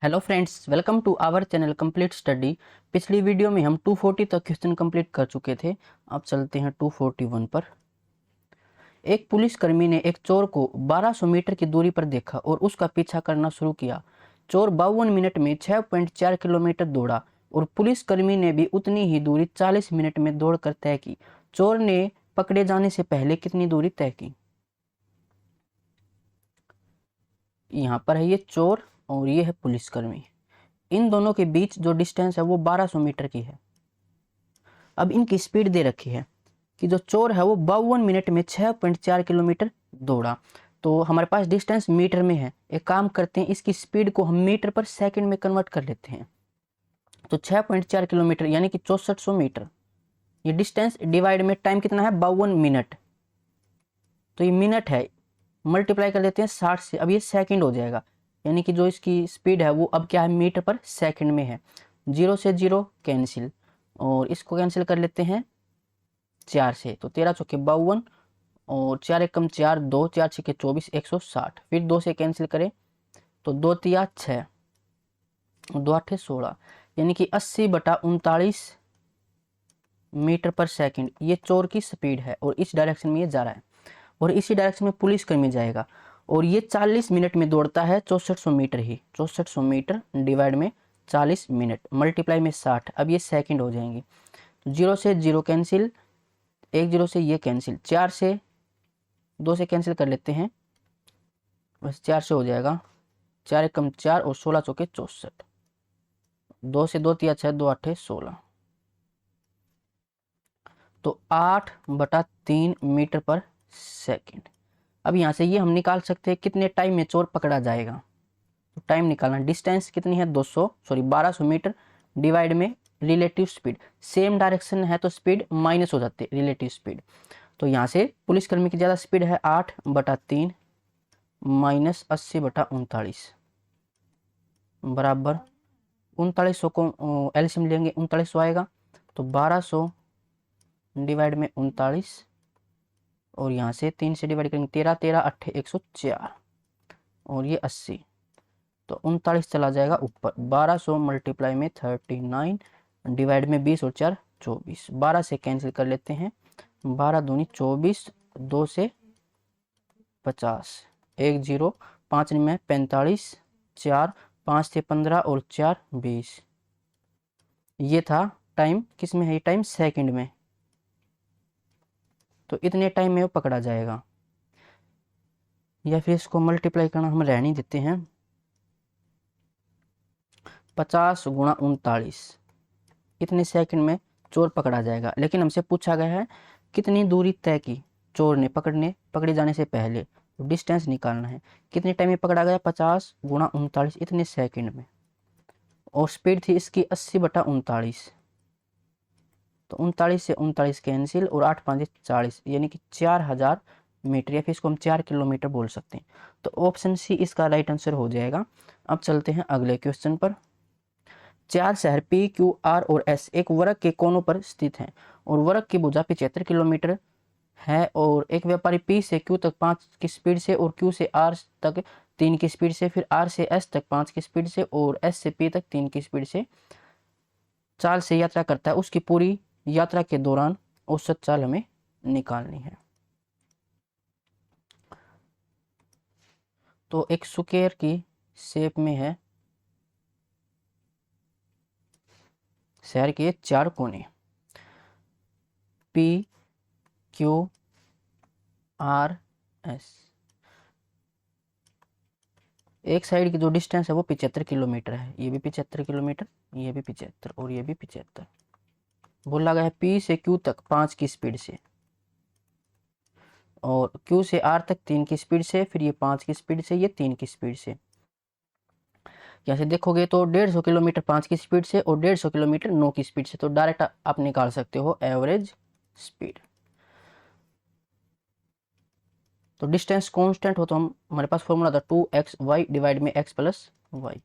Hello friends, welcome to our channel complete study. पिछली video में हम 240 तक क्वेश्चन कंप्लीट कर चुके थे। अब चलते हैं 241 पर। एक पुलिसकर्मी ने एक चोर को 1200 मीटर की दूरी पर देखा और उसका पीछा करना शुरू किया। चोर 52 मिनट में 6.4 किलोमीटर दौड़ा और पुलिसकर्मी ने भी उतनी ही दूरी 40 मिनट में दौड़कर तय की। चोर ने पकड़े जाने से पहले कितनी दूरी तय की? यहाँ पर है ये चोर और ये है पुलिसकर्मी। इन दोनों के बीच जो डिस्टेंस है वो 1200 मीटर की है। अब इनकी स्पीड दे रखी है कि जो चोर है वो 52 मिनट में 6.4 किलोमीटर दौड़ा। तो हमारे पास डिस्टेंस मीटर में है। एक काम करते हैं, इसकी स्पीड को हम मीटर पर सेकंड में कन्वर्ट कर लेते हैं। तो 6.4 किलोमीटर यानी कि 6400 मीटर। ये डिस्टेंस डिवाइड में टाइम कितना है? 52 मिनट। तो ये मिनट है, मल्टीप्लाई कर देते हैं 60 से। अब ये सेकंड हो जाएगा, यानी कि जो इसकी स्पीड है वो अब क्या है? मीटर पर सेकंड में है। 0 से 0 कैंसिल और इसको कैंसिल कर लेते हैं 4 से। तो 13 चौके 52 और 4 एकम 4, 2 4 छके 24, 160। फिर 2 से कैंसिल करें तो 2 तिया 6, 2 आठे 16, यानी कि 80/39 मीटर पर सेकंड ये चोर की स्पीड है और इस डायरेक्शन में ये जा रहा है और इसी डायरेक्शन में पुलिसकर्मी जाएगा और ये 40 मिनट में दौड़ता है 6400 मीटर ही। 6400 मीटर डिवाइड में 40 मिनट मल्टीप्लाई में 60। अब ये सेकंड हो जाएंगे। 0 से 0 कैंसिल, 1 0 से ये कैंसिल, 4 से 2 से कैंसिल कर लेते हैं, बस 4 से हो जाएगा। 4 एकम 4 और 16 चौके 64, 2 से 2 तिया 6, 2 आठे 16। तो 8/3 मीटर पर सेकंड। अब यहाँ से ये हम निकाल सकते हैं कितने टाइम में चोर पकड़ा जाएगा। तो टाइम निकालना, डिस्टेंस कितनी है? 1200 मीटर डिवाइड में रिलेटिव स्पीड। सेम डायरेक्शन है तो स्पीड माइनस हो जाती है, रिलेटिव स्पीड। तो यहाँ से पुलिसकर्मी की ज़्यादा स्पीड है 8/3 माइनस 80/39 बराबर 3900 को एलसीएम लेंगे 3900 आएगा। तो 1200 डिवाइड में 39 और यहाँ से 3 से डिवाइड करेंगे 13, 13 8 104 और ये 80। तो 39 चला जाएगा ऊपर। 1200 मल्टीप्लाई में 39 डिवाइड में 20 और 4 24। 12 से कैंसिल कर लेते हैं, 12 दूनी 24, 2 से 50, 1 0, 5 में 45, 4 5 से 15 और 4 20। ये था टाइम, किस में है ये टाइम? सेकंड में। तो इतने टाइम में वो पकड़ा जाएगा। या फिर इसको मल्टीप्लाई करना हम रहने देते हैं। 50 गुणा 39 इतने सेकंड में चोर पकड़ा जाएगा। लेकिन हमसे पूछा गया है कितनी दूरी तय की चोर ने पकड़े जाने से पहले। तो डिस्टेंस निकालना है, कितने टाइम में पकड़ा गया? 50 गुणा 39 इतने सेकंड में। और स्पीड थी इसकी 80/39। तो 39 से 39 कैंसिल और 8 5 40, यानी कि 4000 मीटर, या फिर इसको हम 4 किलोमीटर बोल सकते हैं। तो ऑप्शन सी इसका राइट आंसर हो जाएगा। अब चलते हैं अगले क्वेश्चन पर। 4 शहर पी क्यू आर और एस एक वृत्त के कोनों पर स्थित हैं और वृत्त की भुजा 75 किलोमीटर है और एक व्यापारी पी से क्यू तक 5 की स्पीड से और क्यू से आर तक 3 की स्पीड से, फिर आर से एस तक 5 की स्पीड से और एस से पी तक 3 की स्पीड से चाल से यात्रा करता है। उसकी पूरी यात्रा के दौरान औसत चाल हमें निकालनी है। तो एक स्क्वायर की शेप में है, शहर के 4 कोने पी क्यू आर एस। एक साइड की जो डिस्टेंस है वो 75 किलोमीटर है। ये भी 75 किलोमीटर, ये भी 75 और ये भी 75। बोला गया है पी से क्यू तक 5 की स्पीड से और क्यू से आर तक 3 की स्पीड से, फिर ये 5 की स्पीड से, ये 3 की स्पीड से। यहाँ से देखोगे तो 150 किलोमीटर 5 की स्पीड से और 150 किलोमीटर 9 की स्पीड से। तो डायरेक्ट आप निकाल सकते हो एवरेज स्पीड। तो डिस्टेंस कांस्टेंट हो तो हम हमारे पास फॉर्मूला था 2xy डिवाइड में x प्लस वाई।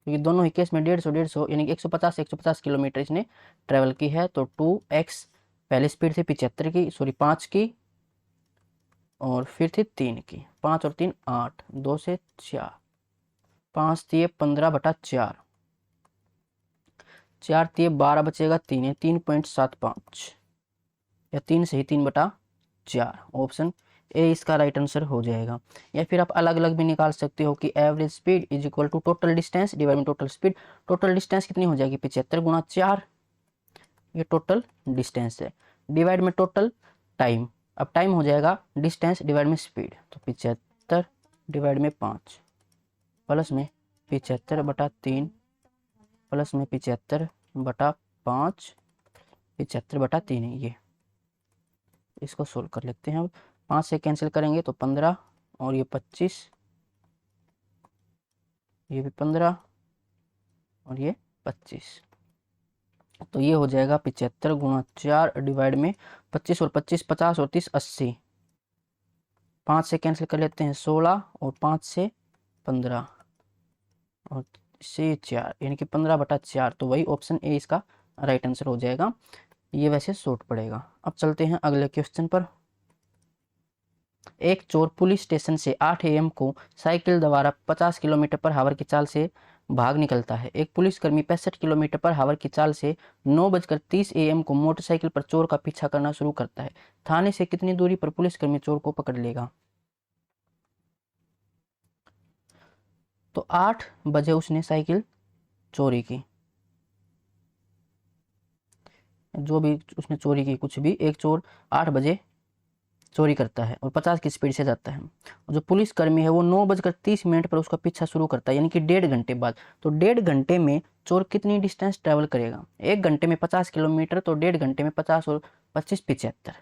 क्योंकि दोनों ही केस में 150 यानी कि 150 किलोमीटर इसने ट्रेवल की है। तो 2x पहले स्पीड थी 75 की, सॉरी 5 की, और फिर थी 3 की। 5 और 3 8, 2 से 4, 5 तिये 15/4, 4 तिये 12 बचेगा 3 है, 3.75 या 3 से ही 3/4। ऑप्शन ए इसका राइट आंसर हो जाएगा। या फिर आप अलग अलग भी निकाल सकते हो कि average speed is equal to total distance divide में टोटल स्पीड। टोटल डिस्टेंस कितनी हो जाएगी 75 गुणा 4, ये टोटल डिस्टेंस है, डिवाइड में टोटल टाइम। अब टाइम हो जाएगा डिस्टेंस डिवाइड में स्पीड, तो 75 डिवाइड में 5 प्लस में 75/3 प्लस में 75/5, 75/3 है ये। इसको सोल्व कर लेते हैं। अब 5 से कैंसिल करेंगे तो 15 और ये 25, ये भी 15 और ये 25, तो ये हो जाएगा 75 गुणा 4 डिवाइड में 25 और 25 50 और 30 80। 5 से कैंसिल कर लेते हैं 16 और 5 से 15 और से 4 यानी कि 15/4, तो वही ऑप्शन ए इसका राइट आंसर हो जाएगा। ये वैसे शॉर्ट पड़ेगा। अब चलते हैं अगले क्वेश्चन पर। एक चोर पुलिस स्टेशन से 8 AM को साइकिल द्वारा 50 km/h की चाल से भाग निकलता है। एक पुलिसकर्मी 65 km/h की चाल से 9:30 AM को मोटरसाइकिल पर चोर का पीछा करना शुरू करता है। थाने से कितनी दूरी पर पुलिसकर्मी चोर को पकड़ लेगा? तो 8 बजे उसने साइकिल चोरी की, जो भी उसने चोरी की, कुछ भी, एक चोर 8 बजे चोरी करता है और 50 की स्पीड से जाता है। और जो पुलिसकर्मी है वो 9:30 पर उसका पीछा शुरू करता है, यानी कि 1.5 घंटे बाद। तो 1.5 घंटे में चोर कितनी डिस्टेंस ट्रेवल करेगा? 1 घंटे में 50 किलोमीटर, तो 1.5 घंटे में 50 और 25 75,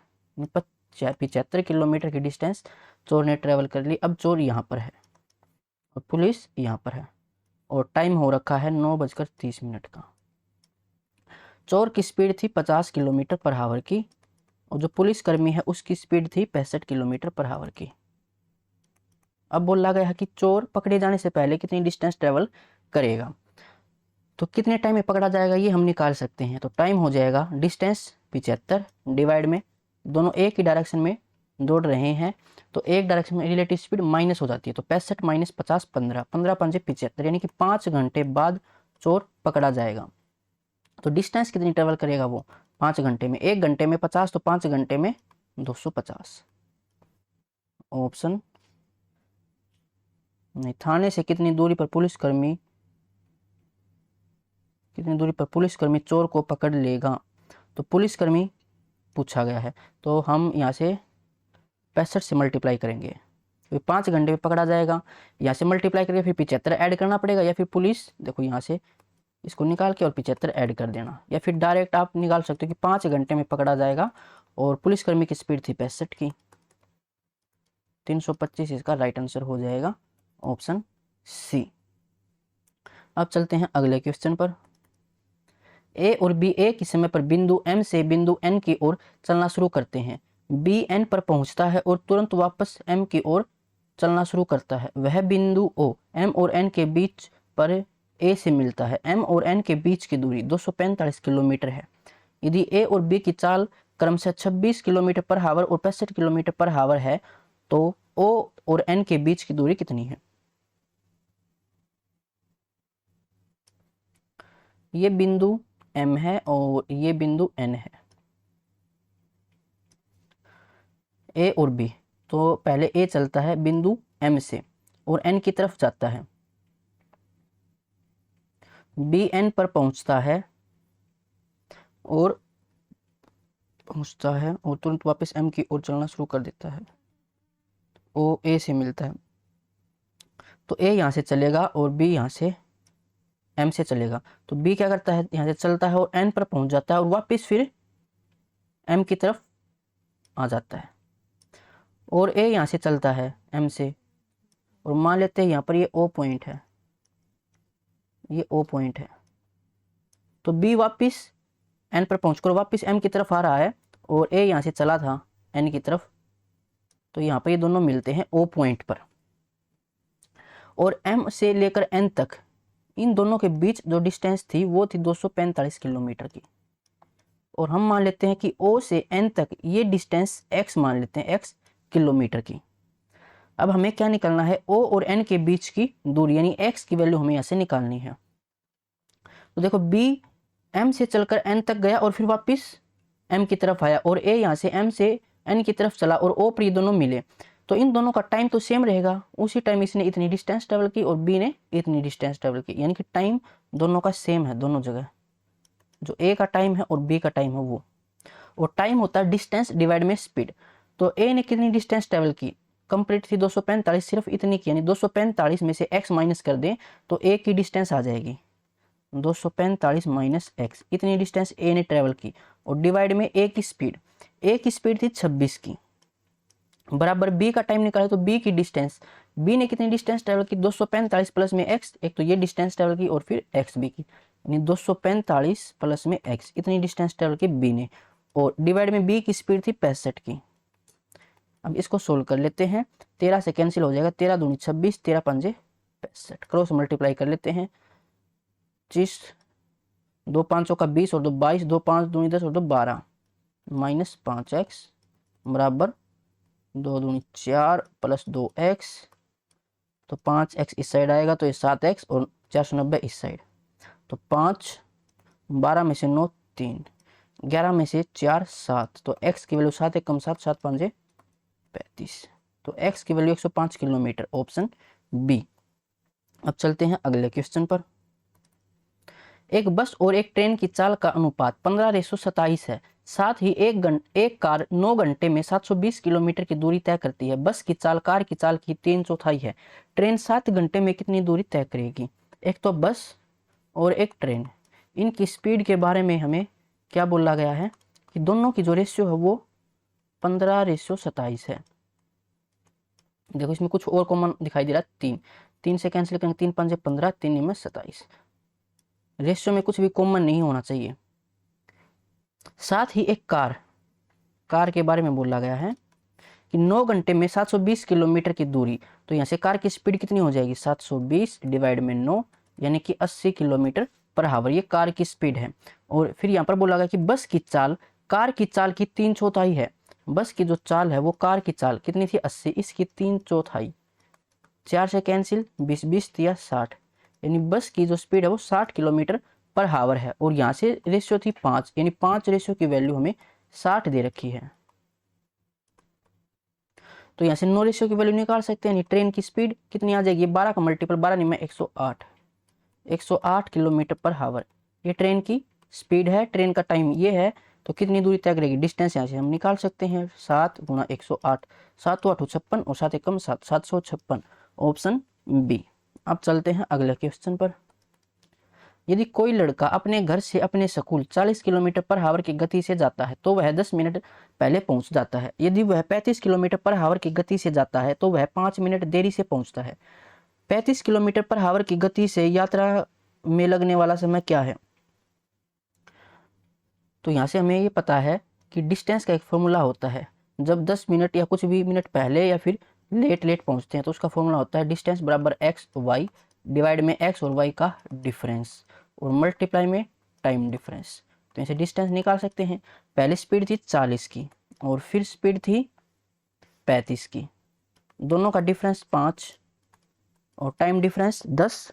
75 किलोमीटर की डिस्टेंस चोर ने ट्रेवल कर ली। अब चोर यहाँ पर है और पुलिस यहाँ पर है और टाइम हो रखा है 9:30 का। चोर की स्पीड थी 50 km/h की और जो पुलिसकर्मी है उसकी स्पीड थी 65 km/h की। अब बोला गया है कि चोर पकड़े जाने से पहले कितनी डिस्टेंस ट्रेवल करेगा, तो कितने टाइम में पकड़ा जाएगा ये हम निकाल सकते हैं। तो टाइम हो जाएगा डिस्टेंस 75 डिवाइड में, दोनों एक ही डायरेक्शन में दौड़ रहे हैं, तो एक डायरेक्शन में रिलेटिव स्पीड माइनस हो जाती है, तो 65 - 50 15, 15 5 75, यानी कि 5 घंटे बाद चोर पकड़ा जाएगा। तो डिस्टेंस कितनी ट्रेवल करेगा वो 5 घंटे में? 1 घंटे में 50, तो 5 घंटे में 250। ऑप्शन नहीं। थाने से कितनी दूरी पर पुलिसकर्मी चोर को पकड़ लेगा? तो पुलिसकर्मी पूछा गया है, तो हम यहाँ से 65 से मल्टीप्लाई करेंगे, तो 5 घंटे में पकड़ा जाएगा। यहाँ से मल्टीप्लाई करके फिर 75 ऐड करना पड़ेगा, या फिर पुलिस देखो यहाँ से इसको निकाल के और 75 ऐड कर देना, या फिर डायरेक्ट आप निकाल सकते हो कि 5 घंटे में पकड़ा जाएगा और पुलिसकर्मी की स्पीड थी 65 की। 325 इसका राइट आंसर हो जाएगा, ऑप्शन सी। अब चलते हैं अगले क्वेश्चन पर। ए और बी एक ही समय पर बिंदु एम से बिंदु एन की ओर चलना शुरू करते हैं। बी एन पर पहुंचता है और तुरंत वापस एम की ओर चलना शुरू करता है। वह बिंदु ओ एम और एन के बीच पर ए से मिलता है। एम और एन के बीच की दूरी 245 किलोमीटर है। यदि ए और बी की चाल क्रमशः 26 km/h और 65 km/h है, तो ओ और एन के बीच की दूरी कितनी है? ये बिंदु एम है और ये बिंदु एन है, ए और बी। तो पहले ए चलता है बिंदु एम से और एन की तरफ जाता है, बी एन पर पहुंचता है और तुरंत वापस एम की ओर चलना शुरू कर देता है। ओ ए से मिलता है, तो ए यहाँ से चलेगा और बी यहाँ से एम से चलेगा। तो बी क्या करता है, यहाँ से चलता है और एन पर पहुंच जाता है और वापस फिर एम की तरफ आ जाता है। और ए यहाँ से चलता है एम से, और मान लेते हैं यहाँ पर ये ओ पॉइंट है, ये ओ पॉइंट है। तो बी वापस एन पर पहुंचकर वापस एम की तरफ आ रहा है और ए यहाँ से चला था एन की तरफ, तो यहाँ पर ये दोनों मिलते हैं ओ पॉइंट पर। और एम से लेकर एन तक इन दोनों के बीच जो डिस्टेंस थी वो थी 245 किलोमीटर की। और हम मान लेते हैं कि ओ से एन तक ये डिस्टेंस एक्स मान लेते हैं, एक्स किलोमीटर की। अब हमें क्या निकालना है, O और N के बीच की दूरी यानी x की वैल्यू हमें यहाँ से निकालनी है। तो देखो B M से चलकर N तक गया और फिर वापस M की तरफ आया, और A यहाँ से M से N की तरफ चला और O पर ये दोनों मिले, तो इन दोनों का टाइम तो सेम रहेगा। उसी टाइम इसने इतनी डिस्टेंस ट्रेवल की और B ने इतनी डिस्टेंस ट्रेवल की, यानी कि टाइम दोनों का सेम है दोनों जगह। जो A का टाइम है और B का टाइम है वो, और टाइम होता है डिस्टेंस डिवाइड में स्पीड। तो A ने कितनी डिस्टेंस ट्रेवल की, कंप्लीट थी 245, सिर्फ इतनी की, यानी 245 में से x माइनस कर दें तो A की डिस्टेंस आ जाएगी 245 माइनस x, इतनी डिस्टेंस A ने ट्रेवल की, और डिवाइड में A की स्पीड थी 26 की, बराबर B का टाइम निकाले तो B की डिस्टेंस, B ने कितनी डिस्टेंस ट्रेवल की 245 प्लस में x, एक तो ये डिस्टेंस ट्रेवल की और फिर x B की, यानी 245 प्लस में x, इतनी डिस्टेंस ट्रेवल की B ने, और डिवाइड में B की स्पीड थी 65 की। अब इसको सोल्व कर लेते हैं, 13 से कैंसिल हो जाएगा, 13 दूनी 26, 13 पंजे 65, क्रॉस मल्टीप्लाई कर लेते हैं, 25, 2 5 का 20 और 2 22, 2 5 दूनी 10 और 2 12, माइनस 5x बराबर 2 दूनी 4 प्लस 2x, तो 5x इस साइड आएगा तो ये 7x और 490 इस साइड, तो 5, 12 में से 9 3, 11 में से 4 7, तो x की वैल्यू 7 1 कम 7, 7 5 35, तो x की वैल्यू 105 किलोमीटर, ऑप्शन बी। अब चलते हैं अगले क्वेश्चन पर। एक बस और एक ट्रेन की चाल का अनुपात 15:27 है, साथ ही एक कार 9 घंटे में 720 किलोमीटर की दूरी तय करती है। बस की चाल कार की चाल की 3/4 है। ट्रेन 7 घंटे में कितनी दूरी तय करेगी? एक तो बस और एक ट्रेन, इनकी स्पीड के बारे में हमें क्या बोला गया है कि दोनों की जो रेशियो है वो 15:27 है। देखो इसमें कुछ और कॉमन दिखाई दे रहा है, 3 से कैंसिल करेंगे, 3 5 15, 3 में 27, रेशियो में कुछ भी कॉमन नहीं होना चाहिए। साथ ही एक कार के बारे में बोला गया है कि 9 घंटे में 720 किलोमीटर की दूरी, तो यहाँ से कार की स्पीड कितनी हो जाएगी 720 डिवाइड में 9, यानी कि 80 किलोमीटर पर हावर, ये कार की स्पीड है। और फिर यहाँ पर बोला गया कि बस की चाल कार की चाल की 3/4 है। बस की जो चाल है वो कार की चाल कितनी थी 80, इसकी 3/4, 4 से कैंसिल, 20 20 या 60, यानी बस की जो स्पीड है वो 60 किलोमीटर पर हावर है। और यहाँ से रेशियो थी 5, यानी 5 रेशियो की वैल्यू हमें 60 दे रखी है, तो यहाँ से 9 रेशियो की वैल्यू निकाल सकते हैं। यानी ट्रेन की स्पीड कितनी आ जाएगी, 12 का मल्टीपल 12 नहीं में 108 किलोमीटर पर हावर, ये ट्रेन की स्पीड है। ट्रेन का टाइम ये है, तो कितनी दूरी तय करेगी, डिस्टेंस यहाँ से हम निकाल सकते हैं, 7 गुणा 108, 7 8 56 और 7 1 7, 756, ऑप्शन बी। अब चलते हैं अगले क्वेश्चन पर। यदि कोई लड़का अपने घर से अपने स्कूल 40 किलोमीटर पर हावर की गति से जाता है तो वह 10 मिनट पहले पहुंच जाता है। यदि वह 35 किलोमीटर पर हावर की गति से जाता है तो वह 5 मिनट देरी से पहुंचता है। 35 किलोमीटर पर हावर की गति से यात्रा में लगने वाला समय क्या है? तो यहाँ से हमें ये पता है कि डिस्टेंस का एक फॉर्मूला होता है, जब 10 मिनट या कुछ भी मिनट पहले या फिर लेट पहुंचते हैं तो उसका फॉर्मूला होता है डिस्टेंस बराबर एक्स वाई डिवाइड में एक्स और वाई का डिफरेंस और मल्टीप्लाई में टाइम डिफरेंस। तो ऐसे डिस्टेंस निकाल सकते हैं। पहले स्पीड थी 40 की और फिर स्पीड थी 35 की, दोनों का डिफरेंस 5 और टाइम डिफरेंस 10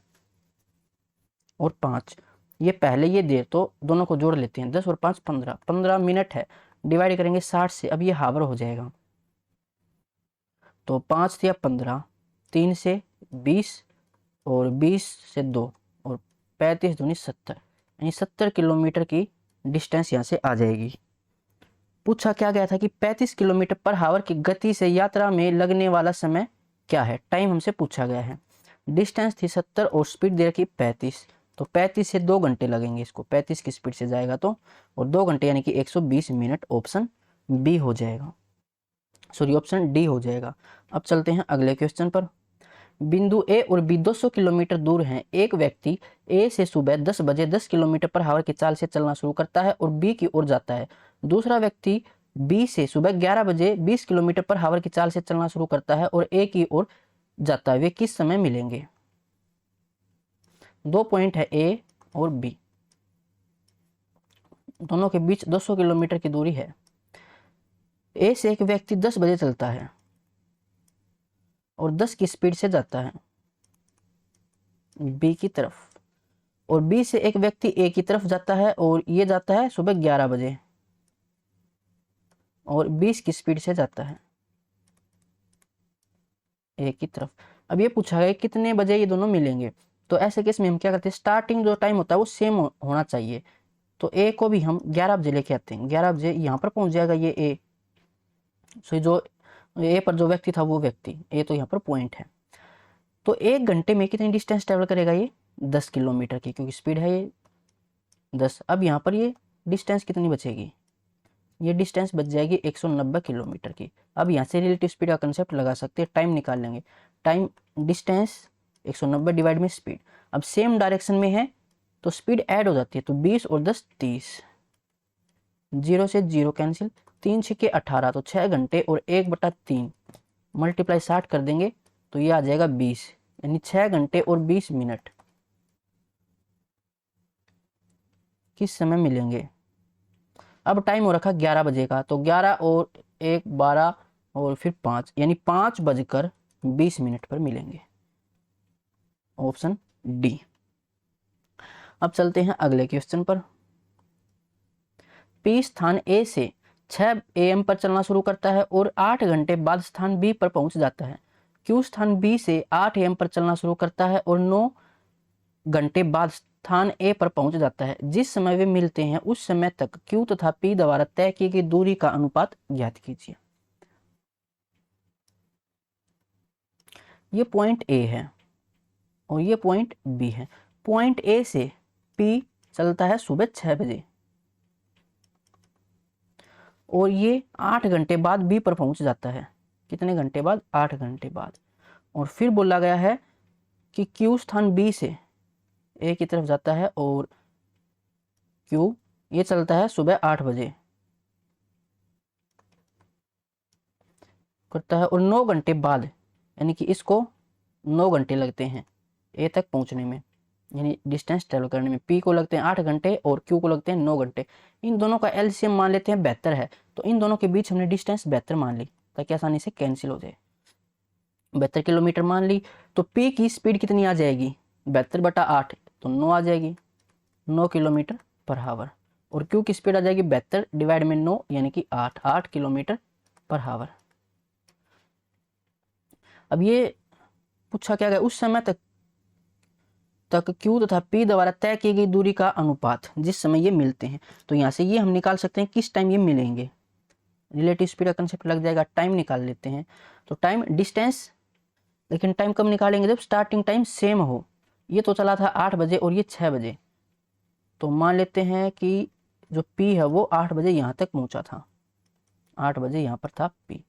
और 5, ये पहले ये देर, तो दोनों को जोड़ लेते हैं, 10 और 5 15, 15 मिनट है, डिवाइड करेंगे 60 से, अब ये हावर हो जाएगा, तो 5 या 15, 3 से 20 और 20 से 2 और 35 दूनी 70, यानी 70 किलोमीटर की डिस्टेंस यहाँ से आ जाएगी। पूछा क्या गया था कि 35 किलोमीटर पर हावर की गति से यात्रा में लगने वाला समय क्या है, टाइम हमसे पूछा गया है। डिस्टेंस थी 70 और स्पीड दे रखी 35, तो 35 से 2 घंटे लगेंगे इसको, 35 की स्पीड से जाएगा तो, और 2 घंटे यानी कि 120 मिनट, ऑप्शन बी हो जाएगा, सॉरी ऑप्शन डी हो जाएगा। अब चलते हैं अगले क्वेश्चन पर। बिंदु ए और बी 200 किलोमीटर दूर हैं। एक व्यक्ति ए से सुबह 10 बजे 10 किलोमीटर पर हावर की चाल से चलना शुरू करता है और बी की ओर जाता है। दूसरा व्यक्ति बी से सुबह 11 बजे 20 किलोमीटर पर हावर की चाल से चलना शुरू करता है और ए की ओर जाता है, वे किस समय मिलेंगे? 2 पॉइंट है ए और बी, दोनों के बीच 200 किलोमीटर की दूरी है। ए से एक व्यक्ति 10 बजे चलता है और 10 की स्पीड से जाता है बी की तरफ, और बी से एक व्यक्ति ए की तरफ जाता है और ये जाता है सुबह 11 बजे और 20 की स्पीड से जाता है ए की तरफ। अब ये पूछा गया कितने बजे ये दोनों मिलेंगे। तो ऐसे केस में हम क्या करते हैं, स्टार्टिंग जो टाइम होता है वो सेम होना चाहिए। तो ए को भी हम 11 बजे लेके आते हैं, 11 बजे यहाँ पर पहुंच जाएगा ये ए। सो जो ए पर जो व्यक्ति था वो व्यक्ति ए, तो यहाँ पर पॉइंट है। तो 1 घंटे में कितनी डिस्टेंस ट्रेवल करेगा ये 10 किलोमीटर की, क्योंकि स्पीड है ये 10। अब यहाँ पर ये डिस्टेंस कितनी बचेगी, ये डिस्टेंस बच जाएगी 190 किलोमीटर की। अब यहाँ से रिलेटिव स्पीड का कंसेप्ट लगा सकते हैं, टाइम निकाल लेंगे। टाइम डिस्टेंस 190 डिवाइड में स्पीड। अब सेम डायरेक्शन में है तो स्पीड ऐड हो जाती है, तो 20 और 10 30, 0 से 0 कैंसिल, 3 6 18, तो 6 घंटे और 1/3 मल्टीप्लाई 60 कर देंगे तो ये आ जाएगा 20, यानी 6 घंटे और 20 मिनट किस समय मिलेंगे। अब टाइम हो रखा 11 बजे का, तो 11 और 1 12 और फिर 5, यानी 5:20 पर मिलेंगे। Option D. अब चलते हैं अगले क्वेश्चन पर। पी स्थान ए से 6 AM पर चलना शुरू करता है और 8 घंटे बाद स्थान बी पर पहुंच जाता है। क्यू स्थान बी से 8 AM पर चलना शुरू करता है और 9 घंटे बाद स्थान ए पर पहुंच जाता है। जिस समय वे मिलते हैं उस समय तक क्यू तथा पी द्वारा तय की गई दूरी का अनुपात ज्ञात कीजिए। ये पॉइंट ए है और ये पॉइंट बी है। पॉइंट ए से पी चलता है सुबह 6 बजे और ये 8 घंटे बाद बी पर पहुंच जाता है। कितने घंटे बाद, 8 घंटे बाद। और फिर बोला गया है कि क्यू स्थान बी से ए की तरफ जाता है और क्यू ये चलता है सुबह 8 बजे करता है और 9 घंटे बाद, यानी कि इसको 9 घंटे लगते हैं ए तक पहुंचने में, यानी डिस्टेंस ट्रेवल करने में। पी को लगते हैं 8 घंटे और क्यू को लगते हैं 9 घंटे। इन दोनों का एलसीएम मान लेते हैं 72 है, तो इन दोनों के बीच हमने डिस्टेंस 72 मान ली ताकि आसानी से कैंसिल हो जाए। 72 किलोमीटर मान ली, तो पी की स्पीड कितनी आ जाएगी 72/8, तो 9 आ जाएगी, 9 किलोमीटर पर हावर। और क्यू की स्पीड आ जाएगी 72 डिवाइड में 9, यानी कि 8 किलोमीटर पर हावर। अब ये पूछा क्या गया, उस समय तक क्यू तथा पी द्वारा तय की गई दूरी का अनुपात जिस समय ये मिलते हैं। तो यहाँ से ये हम निकाल सकते हैं किस टाइम ये मिलेंगे। रिलेटिव स्पीड का कंसेप्ट लग जाएगा, टाइम निकाल लेते हैं। तो टाइम डिस्टेंस, लेकिन टाइम कब निकालेंगे, जब स्टार्टिंग टाइम सेम हो। ये तो चला था 8 बजे और ये 6 बजे, तो मान लेते हैं कि जो पी है वो 8 बजे यहाँ तक पहुँचा था, 8 बजे यहाँ पर था पी,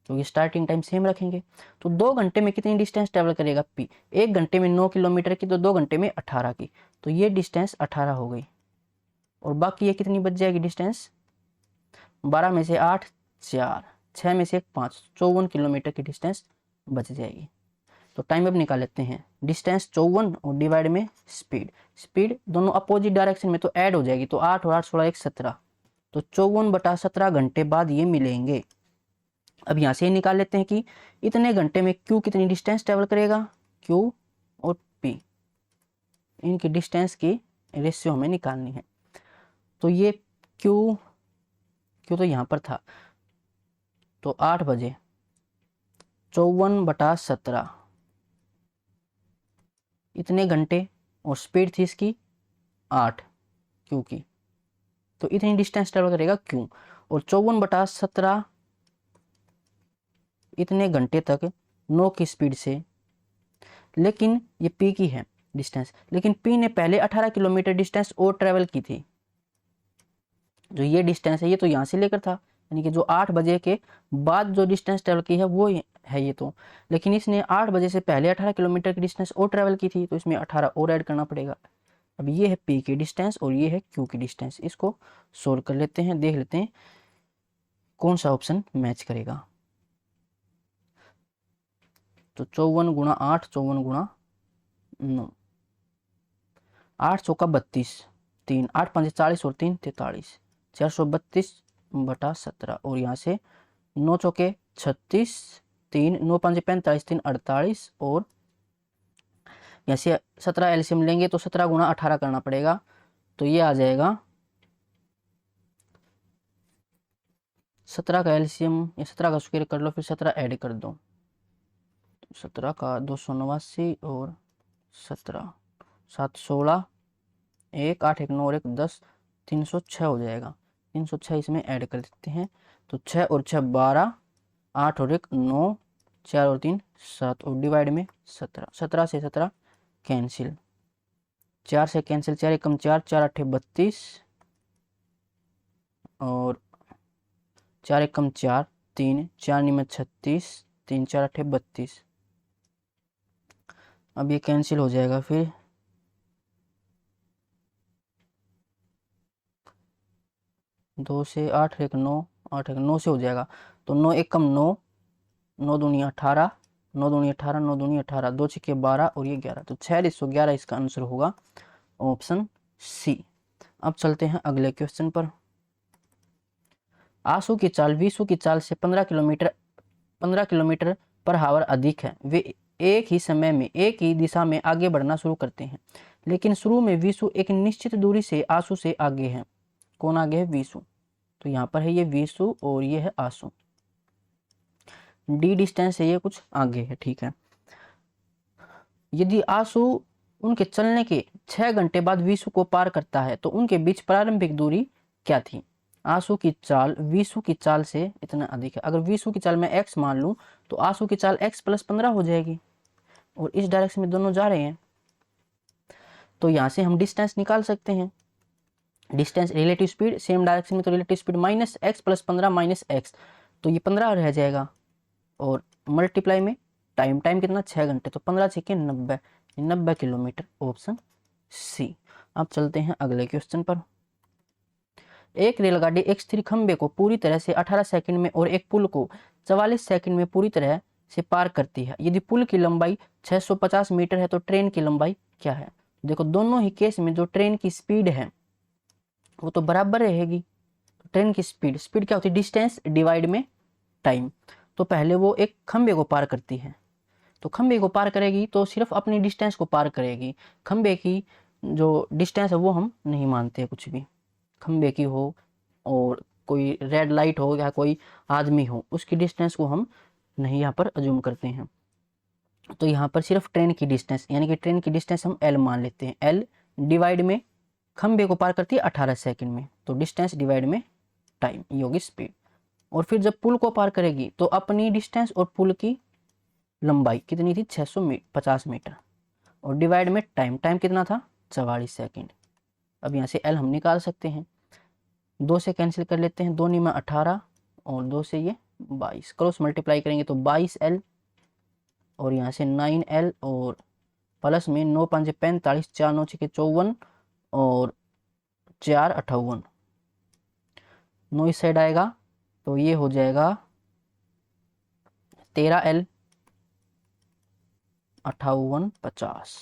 तो ये स्टार्टिंग टाइम सेम रखेंगे। तो 2 घंटे में कितनी डिस्टेंस ट्रेवल करेगा पी, 1 घंटे में 9 किलोमीटर की, तो 2 घंटे में 18 की, तो ये डिस्टेंस 18 हो गई। और बाकी ये कितनी बच जाएगी डिस्टेंस, 12 में से 8 4, 6 में से 1 5, 54 किलोमीटर की डिस्टेंस बच जाएगी। तो टाइम अब निकाल लेते हैं, डिस्टेंस 54 और डिवाइड में स्पीड। स्पीड दोनों अपोजिट डायरेक्शन में तो ऐड हो जाएगी, तो 8 और 8 16 1 17, तो 54/17 घंटे बाद ये मिलेंगे। अब यहाँ से निकाल लेते हैं कि इतने घंटे में क्यू कितनी डिस्टेंस ट्रेवल करेगा, क्यू और पी इनकी डिस्टेंस की रेशियो हमें निकालनी है। तो ये क्यू तो यहाँ पर था, तो 8 बजे 54/17 इतने घंटे, और स्पीड थी इसकी 8 क्यू की, तो इतनी डिस्टेंस ट्रेवल करेगा क्यू। और 54/17 इतने घंटे तक 9 की स्पीड से, लेकिन ये पी की है डिस्टेंस, लेकिन पी ने पहले 18 किलोमीटर डिस्टेंस और ट्रेवल की थी। जो ये डिस्टेंस है ये तो यहाँ से लेकर था, यानी कि जो 8 बजे के बाद जो डिस्टेंस ट्रेवल की है वो है ये तो, लेकिन इसने 8 बजे से पहले 18 किलोमीटर की डिस्टेंस और ट्रेवल की थी, तो इसमें 18 और ऐड करना पड़ेगा। अब ये है पी की डिस्टेंस और ये है क्यू की डिस्टेंस। इसको सोल्व कर लेते हैं, देख लेते हैं कौन सा ऑप्शन मैच करेगा। तो 54 गुणा 8, 54 गुणा 9, 8 चौका 32, 3 8 5 40 और 3 43, 432/17, और यहाँ से 9 चौके 36 3, 9 5 45, 3 48 और यहाँ से 17 एलसीएम लेंगे तो 17 गुणा 18 करना पड़ेगा, तो ये आ जाएगा 17 का एलसीएम या 17 का स्क्वायर कर लो, फिर 17 ऐड कर दो, 17 का 289 और 17 7 16 1 8 1 9 और 1 10 306 हो जाएगा। 306 इसमें ऐड कर देते हैं, तो 6 और 6 12, 8 और 1 9, 4 और 3 7 और डिवाइड में 17, 17 से 17 कैंसिल, 4 से कैंसिल, 4 एकम 4, 4 अट्ठे 32 और 4 एकम 4, 3 4 निमे 36, 3 4 अट्ठे 32। अब ये कैंसिल हो जाएगा, फिर 2 से 8 एक 9, 8 एक 9 से हो जाएगा, तो 9 एकम 9, 9 दूनी 18, 9 दूनी 18, 9 दूनी 18, 2 छिके 12 और ये 11, तो 4611 इसका आंसर होगा ऑप्शन सी। अब चलते हैं अगले क्वेश्चन पर। आंसू की चाल विशु की चाल से 15 किलोमीटर पर हावर अधिक है। वे एक ही समय में एक ही दिशा में आगे बढ़ना शुरू करते हैं, लेकिन शुरू में विशु एक निश्चित दूरी से आंसू से आगे है। कौन आगे है? विशु। तो यहाँ पर है ये विशु और ये है आंसू, डी डिस्टेंस है, ये कुछ आगे है, ठीक है। यदि आंसू उनके चलने के 6 घंटे बाद विशु को पार करता है तो उनके बीच प्रारंभिक दूरी क्या थी? आंसू की चाल विशु की चाल से इतना अधिक है। अगर विशु की चाल मैं x मान लूं तो आंसू की चाल x + 15 हो जाएगी, और इस डायरेक्शन में दोनों जा रहे हैं, तो यहाँ से हम डिस्टेंस निकाल सकते हैं। Distance relative speed, same direction में तो relative speed minus x + 15 minus x, तो ये 15 रह जाएगा, और मल्टीप्लाई में टाइम, टाइम कितना? 6 घंटे, तो 15 6 90, 90 किलोमीटर, ऑप्शन सी। अब चलते हैं अगले क्वेश्चन पर। एक रेलगाड़ी एक स्थिर खंबे को पूरी तरह से 18 सेकंड में और एक पुल को 44 सेकंड में पूरी तरह से पार करती है। यदि पुल की लंबाई 650 मीटर है तो ट्रेन की लंबाई क्या है? देखो दोनों ही केस में जो ट्रेन की स्पीड है वो तो बराबर रहेगी। ट्रेन की स्पीड, स्पीड क्या होती है? डिस्टेंस डिवाइड में टाइम। तो पहले वो एक खंबे को पार करती है, तो खंबे को पार करेगी तो सिर्फ अपनी डिस्टेंस को पार करेगी। खंबे की जो डिस्टेंस है वो हम नहीं मानते, कुछ भी खंबे की हो और कोई रेड लाइट हो या कोई आदमी हो, उसकी डिस्टेंस को हम नहीं यहाँ पर अज्यूम करते हैं। तो यहाँ पर सिर्फ ट्रेन की डिस्टेंस, यानी कि ट्रेन की डिस्टेंस हम एल मान लेते हैं। एल डिवाइड में खंबे को पार करती है 18 सेकंड में, तो डिस्टेंस डिवाइड में टाइम, ये होगी स्पीड। और फिर जब पुल को पार करेगी तो अपनी डिस्टेंस और पुल की लंबाई कितनी थी? 650 मीटर, और डिवाइड में टाइम, टाइम कितना था? 44 सेकंड। अब यहाँ से एल हम निकाल सकते हैं, 2 से कैंसिल कर लेते हैं, 2 में 18 और 2 से ये 22, क्रॉस मल्टीप्लाई करेंगे तो 22L, और यहाँ से 9L, और प्लस में 9 5 45, 4 9 6 54 और 4 58, 9 इस साइड आएगा तो ये हो जाएगा 13L 58 50।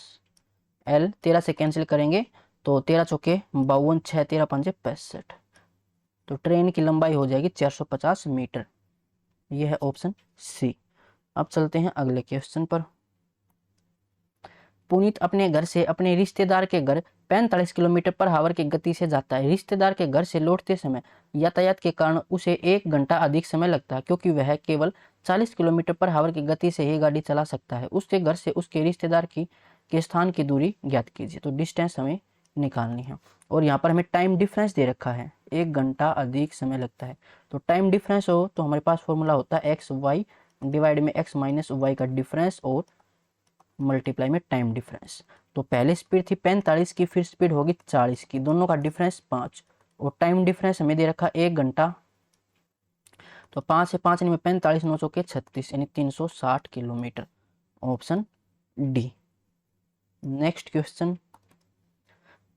L 13 से कैंसिल करेंगे तो 13 चौके 52, 6 13 5 65, तो ट्रेन की लंबाई हो जाएगी 450 मीटर। यह है ऑप्शन सी। अब चलते हैं अगले क्वेश्चन पर। पुनीत अपने घर से अपने रिश्तेदार के घर 45 किलोमीटर पर आवर की गति से जाता है। रिश्तेदार के घर से लौटते समय यातायात के कारण उसे 1 घंटा अधिक समय लगता है, क्योंकि वह केवल 40 किलोमीटर पर आवर की गति से ही गाड़ी चला सकता है। उसके घर से उसके रिश्तेदार के स्थान की दूरी ज्ञात कीजिए। तो डिस्टेंस हमें निकालनी है, और यहाँ पर हमें टाइम डिफरेंस दे रखा है, 1 घंटा अधिक समय लगता है। तो टाइम डिफरेंस हो तो हमारे पास फॉर्मूला होता है एक्स वाई डिवाइड में एक्स माइनस वाई का डिफरेंस और मल्टीप्लाई में टाइम डिफरेंस। तो पहले स्पीड थी 45 की, फिर स्पीड होगी 40 की, दोनों का डिफरेंस 5, और टाइम डिफरेंस हमें दे रखा 1 घंटा। तो 5 से 5 में 45, 9 चौके 36, यानी 360 kilometre, option D. Next question.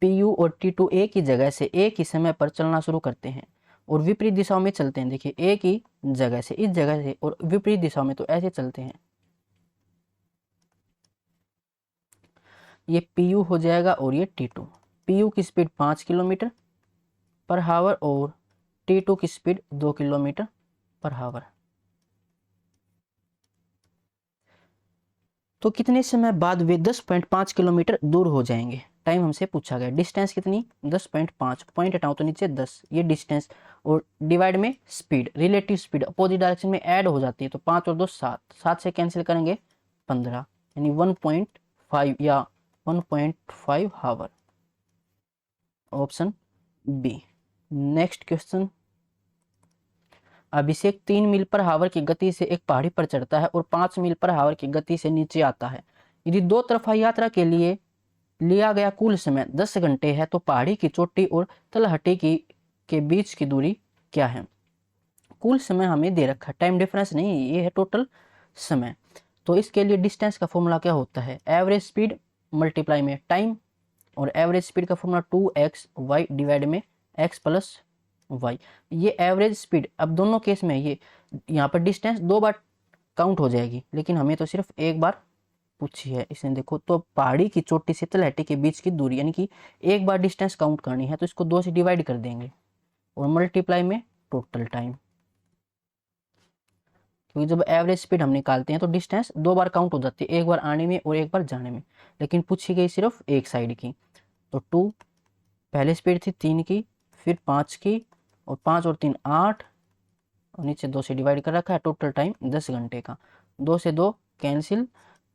पीयू और टी2 एक ही जगह से एक ही समय पर चलना शुरू करते हैं और विपरीत दिशाओं में चलते हैं। देखिए एक ही जगह से, इस जगह से, और विपरीत दिशाओं में तो ऐसे चलते हैं। ये पीयू हो जाएगा और ये टी2। पीयू की स्पीड 5 किलोमीटर पर हावर और टी2 की स्पीड 2 किलोमीटर पर हावर। तो कितने समय बाद वे 10.5 किलोमीटर दूर हो जाएंगे। टाइम हमसे पूछा गया। डिस्टेंस कितनी 10.5, पॉइंट हटाओ तो नीचे 10, ये डिस्टेंस, और डिवाइड में speed, relative speed opposite direction में ऐड हो जाती है, तो 5 और 2 7, 7 से कैंसिल करेंगे 15, यानी 1.5 या 1.5 हावर, ऑप्शन बी। नेक्स्ट क्वेश्चन, अभिषेक 3 मील पर हावर की गति से एक पहाड़ी पर चढ़ता है और 5 मील पर हावर की गति से नीचे आता है। यदि दो तरफा यात्रा के लिए लिया गया कुल समय 10 घंटे है तो पहाड़ी की चोटी और तलहटी के बीच की दूरी क्या है। कुल समय हमें दे रखा है, टाइम डिफरेंस नहीं, ये है टोटल समय। तो इसके लिए डिस्टेंस का फॉर्मूला क्या होता है, एवरेज स्पीड मल्टीप्लाई में टाइम, और एवरेज स्पीड का फॉर्मूला 2xy डिवाइड में x प्लस वाई। ये एवरेज स्पीड, अब दोनों केस में ये यहाँ पर डिस्टेंस 2 बार काउंट हो जाएगी, लेकिन हमें तो सिर्फ एक बार पूछी है। इसमें देखो तो पहाड़ी की चोटी से तलहटी के बीच की दूरी, यानी कि एक बार डिस्टेंस काउंट करनी है तो इसको 2 से डिवाइड कर देंगे और मल्टीप्लाई में टोटल टाइम, क्योंकि जब एवरेज स्पीड हम निकालते हैं तो डिस्टेंस 2 बार काउंट हो जाती है, एक बार आने में और एक बार जाने में, लेकिन पूछी गई सिर्फ एक साइड की। तो 2 पहले स्पीड थी 3 की, फिर 5 की, और 5 और 3 8, और नीचे 2 से डिवाइड कर रखा है, टोटल टाइम 10 घंटे का। 2 से 2 कैंसिल,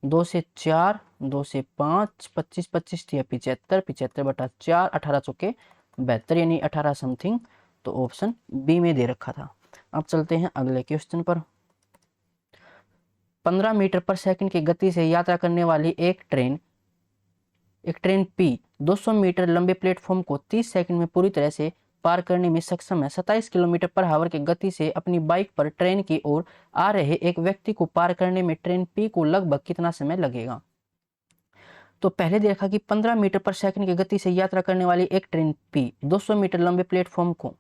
2 से 4, 2 से 5, 25 25 थी 75, 75 बटा 4, 18 चौके 72, यानी 18 समथिंग, तो ऑप्शन बी में दे रखा था। अब चलते हैं अगले क्वेश्चन पर। 15 मीटर पर सेकंड की गति से यात्रा करने वाली एक ट्रेन पी 200 मीटर लंबे प्लेटफॉर्म को 30 सेकंड में पूरी तरह से पार करने में सक्षम है। 27 किलोमीटर पर हावर की गति से अपनी बाइक पर ट्रेन की ओर आ रहे एक व्यक्ति को पार करने में ट्रेन पी को लगभग कितना समय लगेगा। तो पहले देखा कि 15 मीटर पर सेकंड की गति से यात्रा करने वाली एक ट्रेन पी 200 मीटर लंबे प्लेटफॉर्म को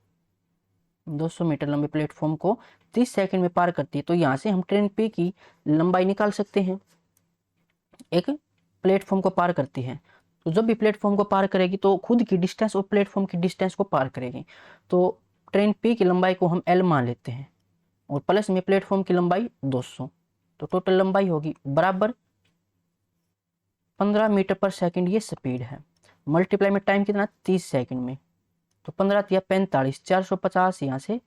30 सेकंड में पार करती है। तो यहाँ से हम ट्रेन पी की लंबाई निकाल सकते हैं। एक प्लेटफॉर्म को पार करती है, तो जब भी प्लेटफॉर्म को पार करेगी तो खुद की डिस्टेंस और प्लेटफॉर्म की डिस्टेंस को पार करेगी। तो ट्रेन पी की लंबाई को हम एल मान लेते हैं और प्लस में प्लेटफॉर्म की लंबाई 200, तो टोटल लंबाई होगी बराबर 15 मीटर पर सेकंड, ये स्पीड है, मल्टीप्लाई में टाइम कितना 30 सेकंड में, तो 15 या 45, 450 यहाँ से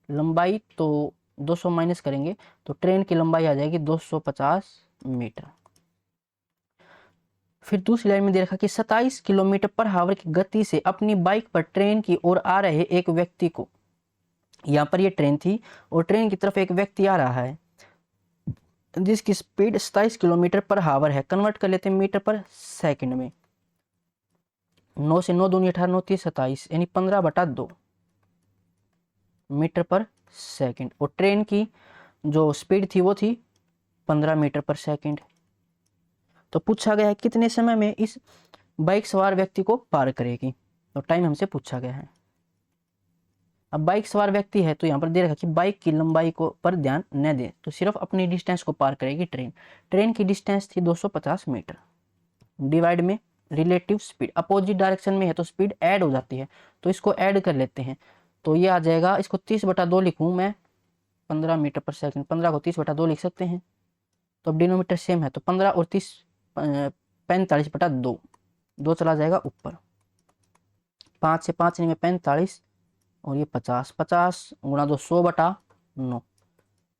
लंबाई, तो 200 माइनस करेंगे तो ट्रेन की लंबाई आ जाएगी 250 मीटर। फिर दूसरी लाइन में दे रखा कि 27 किलोमीटर पर हावर की गति से अपनी बाइक पर ट्रेन की ओर आ रहे एक व्यक्ति को, यहाँ पर ये ट्रेन थी और ट्रेन की तरफ एक व्यक्ति आ रहा है जिसकी स्पीड 27 किलोमीटर पर हावर है। कन्वर्ट कर लेते हैं मीटर पर सेकंड में, 9 से 9 दूनी 18, 9 30 27, यानी 15/2 मीटर पर सेकंड, और ट्रेन की जो स्पीड थी वो थी 15 मीटर पर सेकंड। तो पूछा गया है कितने समय में इस बाइक सवार व्यक्ति को पार करेगी, तो टाइम हमसे पूछा गया है। अब बाइक सवार व्यक्ति है तो यहाँ पर दे रखा कि बाइक की लंबाई को पर ध्यान न दें, तो सिर्फ अपनी डिस्टेंस को पार करेगी ट्रेन की डिस्टेंस थी 250 मीटर, डिवाइड में रिलेटिव स्पीड, अपोजिट डायरेक्शन में है तो स्पीड ऐड हो जाती है, तो इसको ऐड कर लेते हैं, तो ये आ जाएगा, इसको 30/2 लिखूँ मैं, 15 मीटर पर सेकंड, 15 को 30/2 लिख सकते हैं, तो अब डिनोमीटर सेम है, तो 15 और 30 45/2, 2 चला जाएगा ऊपर, 5 से 5 में 45, और ये 50, 50 गुणा 2 100/9,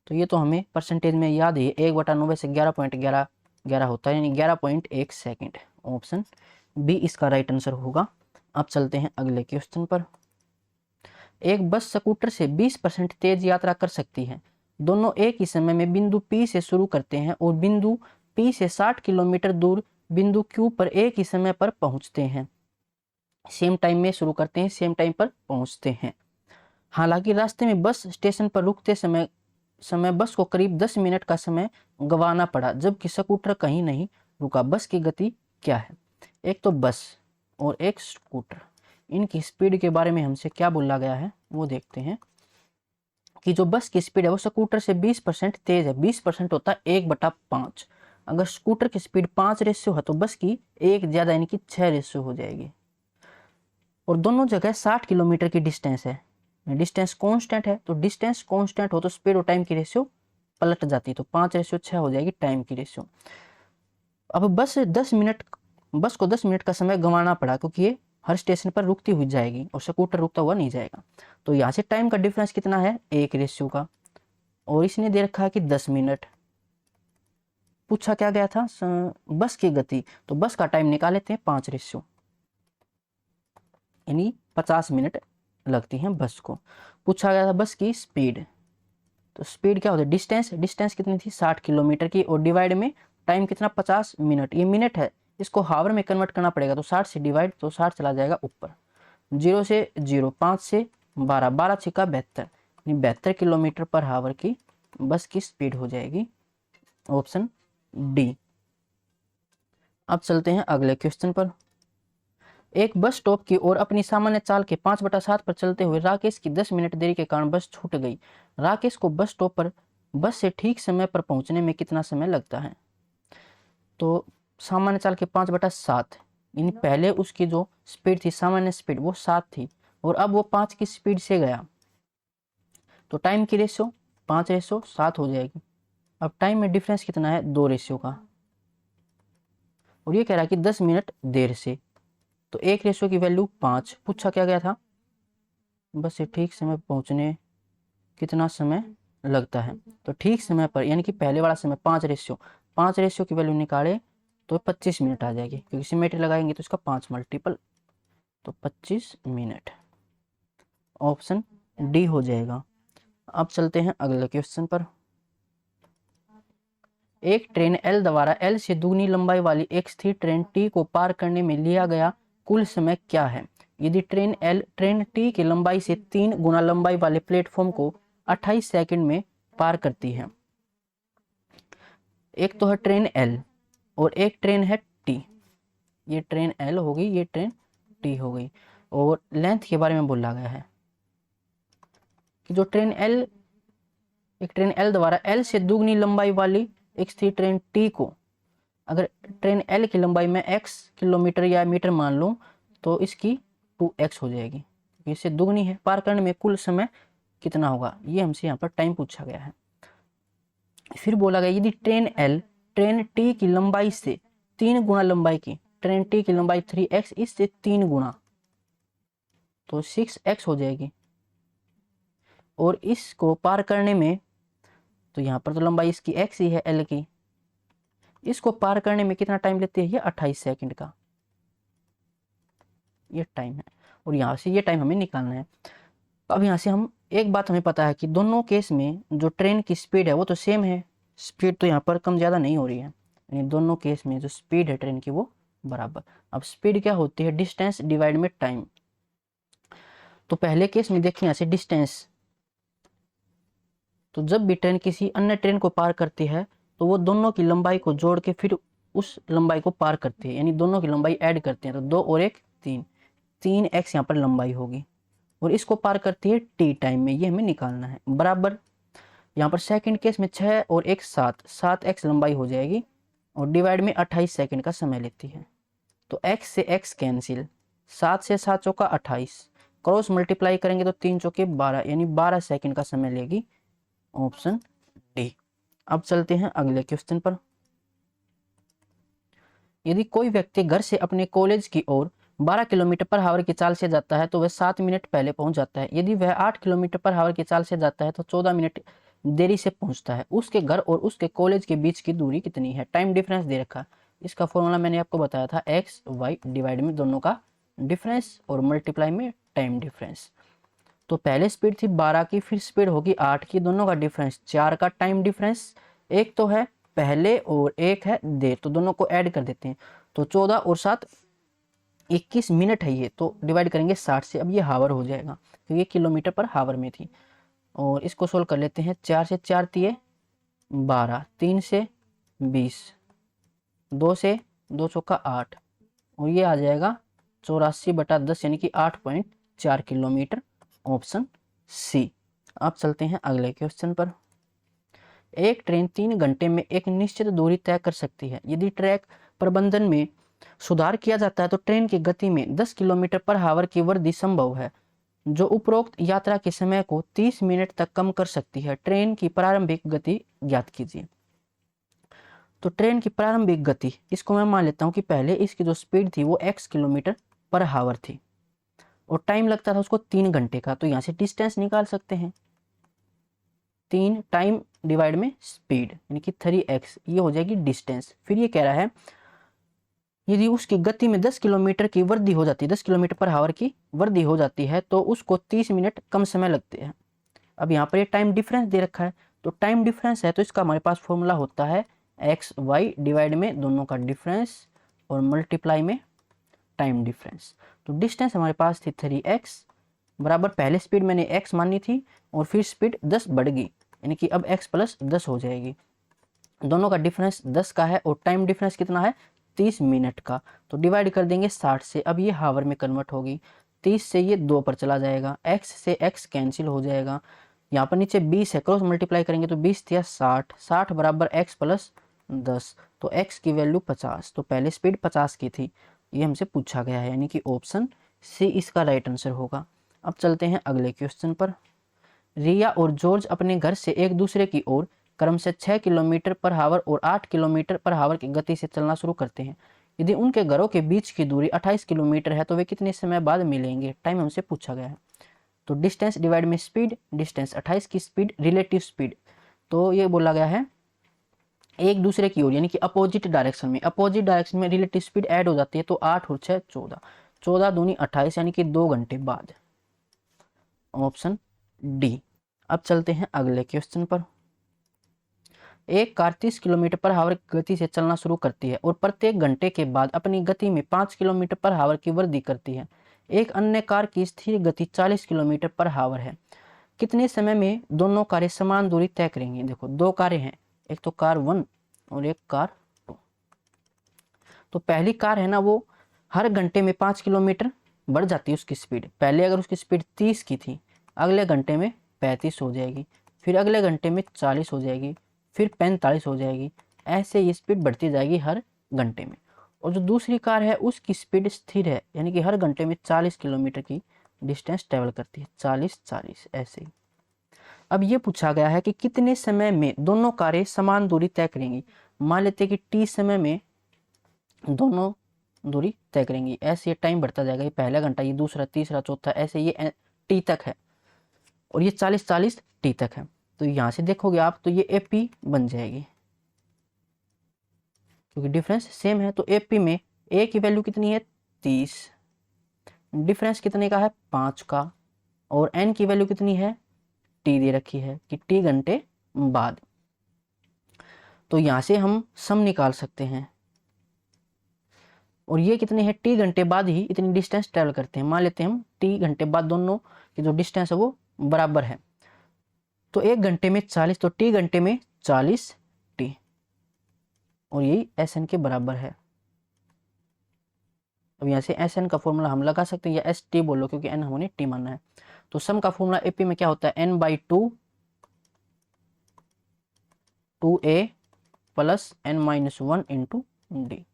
तो ये तो हमें परसेंटेज में याद है, 1/90 से 11.11 होता है, यानी 11.1 सेकेंड। ऑप्शन बी इसका राइट आंसर होगा। अब चलते हैं अगले क्वेश्चन पर। एक बस स्कूटर से 20% तेज यात्रा कर सकती है। दोनों एक ही समय में बिंदु P से शुरू करते हैं और बिंदु P से 60 किलोमीटर दूर बिंदु Q पर एक ही समय पर पहुंचते हैं। सेम टाइम में शुरू करते हैं, सेम टाइम पर पहुंचते हैं। हालांकि रास्ते में बस स्टेशन पर रुकते समय बस को करीब 10 मिनट का समय गंवाना पड़ा, जबकि स्कूटर कहीं नहीं रुका। बस की गति क्या है? एक तो बस और एक स्कूटर, इनकी स्पीड के बारे में हमसे क्या बोला गया है वो देखते हैं कि जो बस की स्पीड है वो स्कूटर से 20% तेज है। 20% होता है 1/5। अगर स्कूटर की स्पीड 5 रेशियो है तो बस की 1 ज्यादा यानी कि 6 रेशियो हो जाएगी। और दोनों जगह 60 किलोमीटर की डिस्टेंस है। डिस्टेंस कांस्टेंट है, तो डिस्टेंस कांस्टेंट हो तो स्पीड और टाइम की रेशियो पलट जाती है, तो 5 रेशियो 6 हो जाएगी टाइम की रेशियो। अब बस को 10 मिनट का समय गंवाना पड़ा, क्योंकि ये हर स्टेशन पर रुकती हुई जाएगी और स्कूटर रुकता हुआ नहीं जाएगा। तो यहाँ से टाइम का डिफरेंस कितना है, 1 का, और इसने दे रखा है कि 10 मिनट। पूछा क्या गया था, बस की गति, तो बस का टाइम निकाल लेते हैं 5 यानी 50 मिनट लगती हैं बस को। पूछा गया था बस की स्पीड, तो स्पीड क्या होता है, डिस्टेंस कितनी थी 60 किलोमीटर की, और डिवाइड में टाइम कितना 50 मिनट, ये मिनट है, इसको हावर में कन्वर्ट करना पड़ेगा, तो 60 से डिवाइड, तो 60 चला जाएगा ऊपर, 0 से 0, 5 से 12, 12 छिका 72, 72 किलोमीटर पर हावर की बस की स्पीड हो जाएगी, ऑप्शन डी। अब चलते हैं अगले क्वेश्चन पर। एक बस स्टॉप की ओर अपनी सामान्य चाल के 5/7 पर चलते हुए राकेश की 10 मिनट देरी के कारण बस छूट गई। राकेश को बस स्टॉप पर बस से ठीक समय पर पहुंचने में कितना समय लगता है। तो सामान्य चाल के 5/7, यानी पहले उसकी जो स्पीड थी, सामान्य स्पीड, वो 7 थी, और अब वो 5 की स्पीड से गया, तो टाइम की रेशियो 5/7 हो जाएगी। अब टाइम में डिफरेंस कितना है, 2 का, और ये कह रहा है कि 10 मिनट देर से, तो 1 की वैल्यू 5। पूछा क्या गया था, बस से ठीक समय पहुंचने कितना समय लगता है, तो ठीक समय पर, यानी कि पहले वाला समय 5 की वैल्यू निकाले तो 25 मिनट आ जाएगी, क्योंकि सिमेट्री लगाएंगे तो इसका 5 मल्टीपल, तो 25 मिनट, ऑप्शन डी हो जाएगा। अब चलते हैं अगले क्वेश्चन पर। एक ट्रेन एल द्वारा एल से दुगनी लंबाई वाली एक स्थिर ट्रेन टी को पार करने में लिया गया कुल समय क्या है। यदि ट्रेन टी की लंबाई से 3 गुना लंबाई वाले प्लेटफॉर्म को 28 सेकंड में पार करती है। एक तो है ट्रेन एल और एक ट्रेन है टी, ये ट्रेन एल हो गई, ये ट्रेन टी हो गई, और लेंथ के बारे में बोला गया है कि जो एक ट्रेन एल द्वारा एल से दुगनी लंबाई वाली एक स्थिर ट्रेन टी को, अगर ट्रेन एल की लंबाई में x किलोमीटर या मीटर मान लूं, तो इसकी 2x हो जाएगी, इससे दुगनी है, पार करने में कुल समय कितना होगा, ये हमसे यहाँ पर टाइम पूछा गया है। फिर बोला गया यदि ट्रेन टी की लंबाई से 3 गुना लंबाई की, ट्रेन टी की लंबाई 3x, इससे 3 गुना, तो 6x हो जाएगी, और इसको पार करने में, तो यहाँ पर तो लंबाई इसकी x ही है l की, इसको पार करने में कितना टाइम लेती है, ये 28 सेकंड का ये टाइम है, और यहाँ से ये टाइम हमें निकालना है। अब यहाँ से हम एक बात हमें पता है कि दोनों केस में जो ट्रेन की स्पीड है वो तो सेम है, स्पीड तो यहाँ पर कम ज़्यादा नहीं हो रही है, यानी दोनों केस में जो स्पीड है ट्रेन की वो बराबर। अब स्पीड क्या होती है, डिस्टेंस डिवाइड में टाइम। तो पहले केस में देखिए यहाँ से डिस्टेंस, तो जब भी ट्रेन किसी अन्य ट्रेन को पार करती है तो वो दोनों की लंबाई को जोड़ के फिर उस लंबाई को पार करती है, यानी दोनों की लंबाई ऐड करते हैं, तो 2 और 1 3, 3x यहाँ पर लंबाई होगी, और इसको पार करती है टी टाइम में, ये हमें निकालना है, बराबर। यहाँ पर सेकंड केस में 6 और 1 7, 7x लंबाई हो जाएगी, और डिवाइड में 28 सेकंड का समय लेती है, तो x से x कैंसिल, 7 से 7 चौका 28, क्रॉस मल्टीप्लाई करेंगे तो 3 चौके 12, यानी 12 सेकंड का समय लेगी, ऑप्शन डी। अब चलते हैं अगले क्वेश्चन पर। यदि कोई व्यक्ति घर से अपने कॉलेज की ओर 12 किलोमीटर पर हावर की चाल से जाता है तो वह 7 मिनट पहले पहुंच जाता है। यदि वह 8 किलोमीटर पर हावर की चाल से जाता है तो 14 मिनट देरी से पहुंचता है। उसके घर और उसके कॉलेज के बीच की दूरी कितनी है। टाइम डिफरेंस दे रखा, इसका फॉर्मूला मैंने आपको बताया था, एक्स वाई डिवाइड में दोनों का डिफरेंस और मल्टीप्लाई में टाइम डिफरेंस। तो पहले स्पीड थी 12 की, फिर स्पीड होगी 8 की, दोनों का डिफरेंस 4 का टाइम डिफरेंस, एक तो है पहले और एक है देर, तो दोनों को ऐड कर देते हैं, तो 14 और 7 21 मिनट है ये, तो डिवाइड करेंगे 60 से, अब ये हावर हो जाएगा क्योंकि ये किलोमीटर पर हावर में थी। और इसको सोल्व कर लेते हैं, 4 से 4 तिये 12, 3 से 20, 2 से 2 चौका 8, और ये आ जाएगा 84/10 यानी कि 8.4 किलोमीटर, ऑप्शन सी। अब चलते हैं अगले क्वेश्चन पर। एक ट्रेन 3 घंटे में एक निश्चित दूरी तय कर सकती है। यदि ट्रैक प्रबंधन में सुधार किया जाता है तो ट्रेन की गति में 10 किलोमीटर पर हावर की वृद्धि संभव है, जो उपरोक्त यात्रा के समय को 30 मिनट तक कम कर सकती है। ट्रेन की प्रारंभिक गति ज्ञात कीजिए। तो ट्रेन की प्रारंभिक गति, इसको मैं मान लेता हूँ कि पहले इसकी जो स्पीड थी वो x किलोमीटर पर हावर थी और टाइम लगता था उसको 3 घंटे का। तो यहाँ से डिस्टेंस निकाल सकते हैं, 3 टाइम डिवाइड में स्पीड यानी कि 3x, ये हो जाएगी डिस्टेंस। फिर ये कह रहा है यदि उसकी गति में 10 किलोमीटर की वृद्धि हो जाती है, 10 किलोमीटर पर हावर की वृद्धि हो जाती है तो उसको 30 मिनट कम समय लगते हैं। अब यहाँ पर ये टाइम डिफरेंस दे रखा है, तो टाइम डिफरेंस है तो इसका हमारे पास फॉर्मूला होता है एक्स वाई डिवाइड में दोनों का डिफरेंस और मल्टीप्लाई में टाइम डिफरेंस। तो डिस्टेंस हमारे पास थी 3x बराबर, पहले स्पीड मैंने x मानी थी और फिर स्पीड 10 बढ़ गई यानी कि अब x प्लस 10 हो जाएगी। दोनों का डिफरेंस 10 का है और टाइम डिफरेंस कितना है 30 मिनट का। तो डिवाइड कर देंगे 60 से, अब ये हावर में कन्वर्ट होगी, 30 से ये 2 पर चला जाएगा, x से x कैंसिल हो जाएगा, यहाँ पर नीचे 20 है, क्रॉस मल्टीप्लाई करेंगे तो 20 या 60, 60 बराबर x प्लस 10, तो x की वैल्यू 50। तो पहले स्पीड 50 की थी, ये हमसे पूछा गया है यानी कि ऑप्शन सी इसका राइट आंसर होगा। अब चलते हैं अगले क्वेश्चन पर। रिया और जॉर्ज अपने घर से एक दूसरे की ओर क्रम से 6 किलोमीटर पर हावर और 8 किलोमीटर पर हावर की गति से चलना शुरू करते हैं। यदि उनके घरों के बीच की दूरी 28 किलोमीटर है तो वे कितने समय बाद मिलेंगे, टाइम हमसे पूछा गया है। तो डिस्टेंस डिवाइड में स्पीड, डिस्टेंस 28 की स्पीड, रिलेटिव स्पीड, तो ये बोला गया है एक दूसरे की ओर यानी कि अपोजिट डायरेक्शन में रिलेटिव स्पीड ऐड हो जाती है, तो 8 और 6 14, 14 दूनी 28 यानी कि 2 घंटे बाद, ऑप्शन डी। अब चलते हैं अगले क्वेश्चन पर। एक कार 30 किलोमीटर पर हावर की गति से चलना शुरू करती है और प्रत्येक घंटे के बाद अपनी गति में 5 किलोमीटर पर हावर की वृद्धि करती है। एक अन्य कार की स्थिर गति 40 किलोमीटर पर हावर है। कितने समय में दोनों कारें समान दूरी तय करेंगी। देखो दो कारें हैं, एक तो कार 1 और एक कार 2। तो पहली कार है ना वो हर घंटे में 5 किलोमीटर बढ़ जाती है उसकी स्पीड। पहले अगर उसकी स्पीड 30 की थी, अगले घंटे में 35 हो जाएगी, फिर अगले घंटे में 40 हो जाएगी, फिर 45 हो जाएगी, ऐसे ये स्पीड बढ़ती जाएगी हर घंटे में। और जो दूसरी कार है उसकी स्पीड स्थिर है यानी कि हर घंटे में 40 किलोमीटर की डिस्टेंस ट्रेवल करती है, 40-40 ऐसे ही। अब ये पूछा गया है कि कितने समय में दोनों कारें समान दूरी तय करेंगी। मान लेते हैं कि टी समय में दोनों दूरी तय करेंगी, ऐसे ये टाइम बढ़ता जाएगा, ये पहला घंटा, ये दूसरा, तीसरा, चौथा, ऐसे ये टी तक है और ये 40-40 टी तक है। तो यहाँ से देखोगे आप तो ये एपी बन जाएगी क्योंकि डिफरेंस सेम है। तो एपी में ए की वैल्यू कितनी है 30, डिफरेंस कितने का है 5 का, और एन की वैल्यू कितनी है टी दे रखी है कि टी घंटे बाद। तो यहाँ से हम सम निकाल सकते हैं और ये कितने हैं टी घंटे बाद ही इतनी डिस्टेंस ट्रेवल करते हैं। मान लेते हैं हम टी घंटे बाद दोनों की जो डिस्टेंस है वो बराबर है, तो 1 घंटे में 40, तो टी घंटे में 40 टी, और यही एस एन के बराबर है। अब यहाँ से एस एन का फॉर्मूला हम लगा सकते हैं या एस टी बोलो क्योंकि एन हमने टी मानना है। तो सम का फॉर्मूला एपी में क्या होता है n/2 2a plus n-1 into D.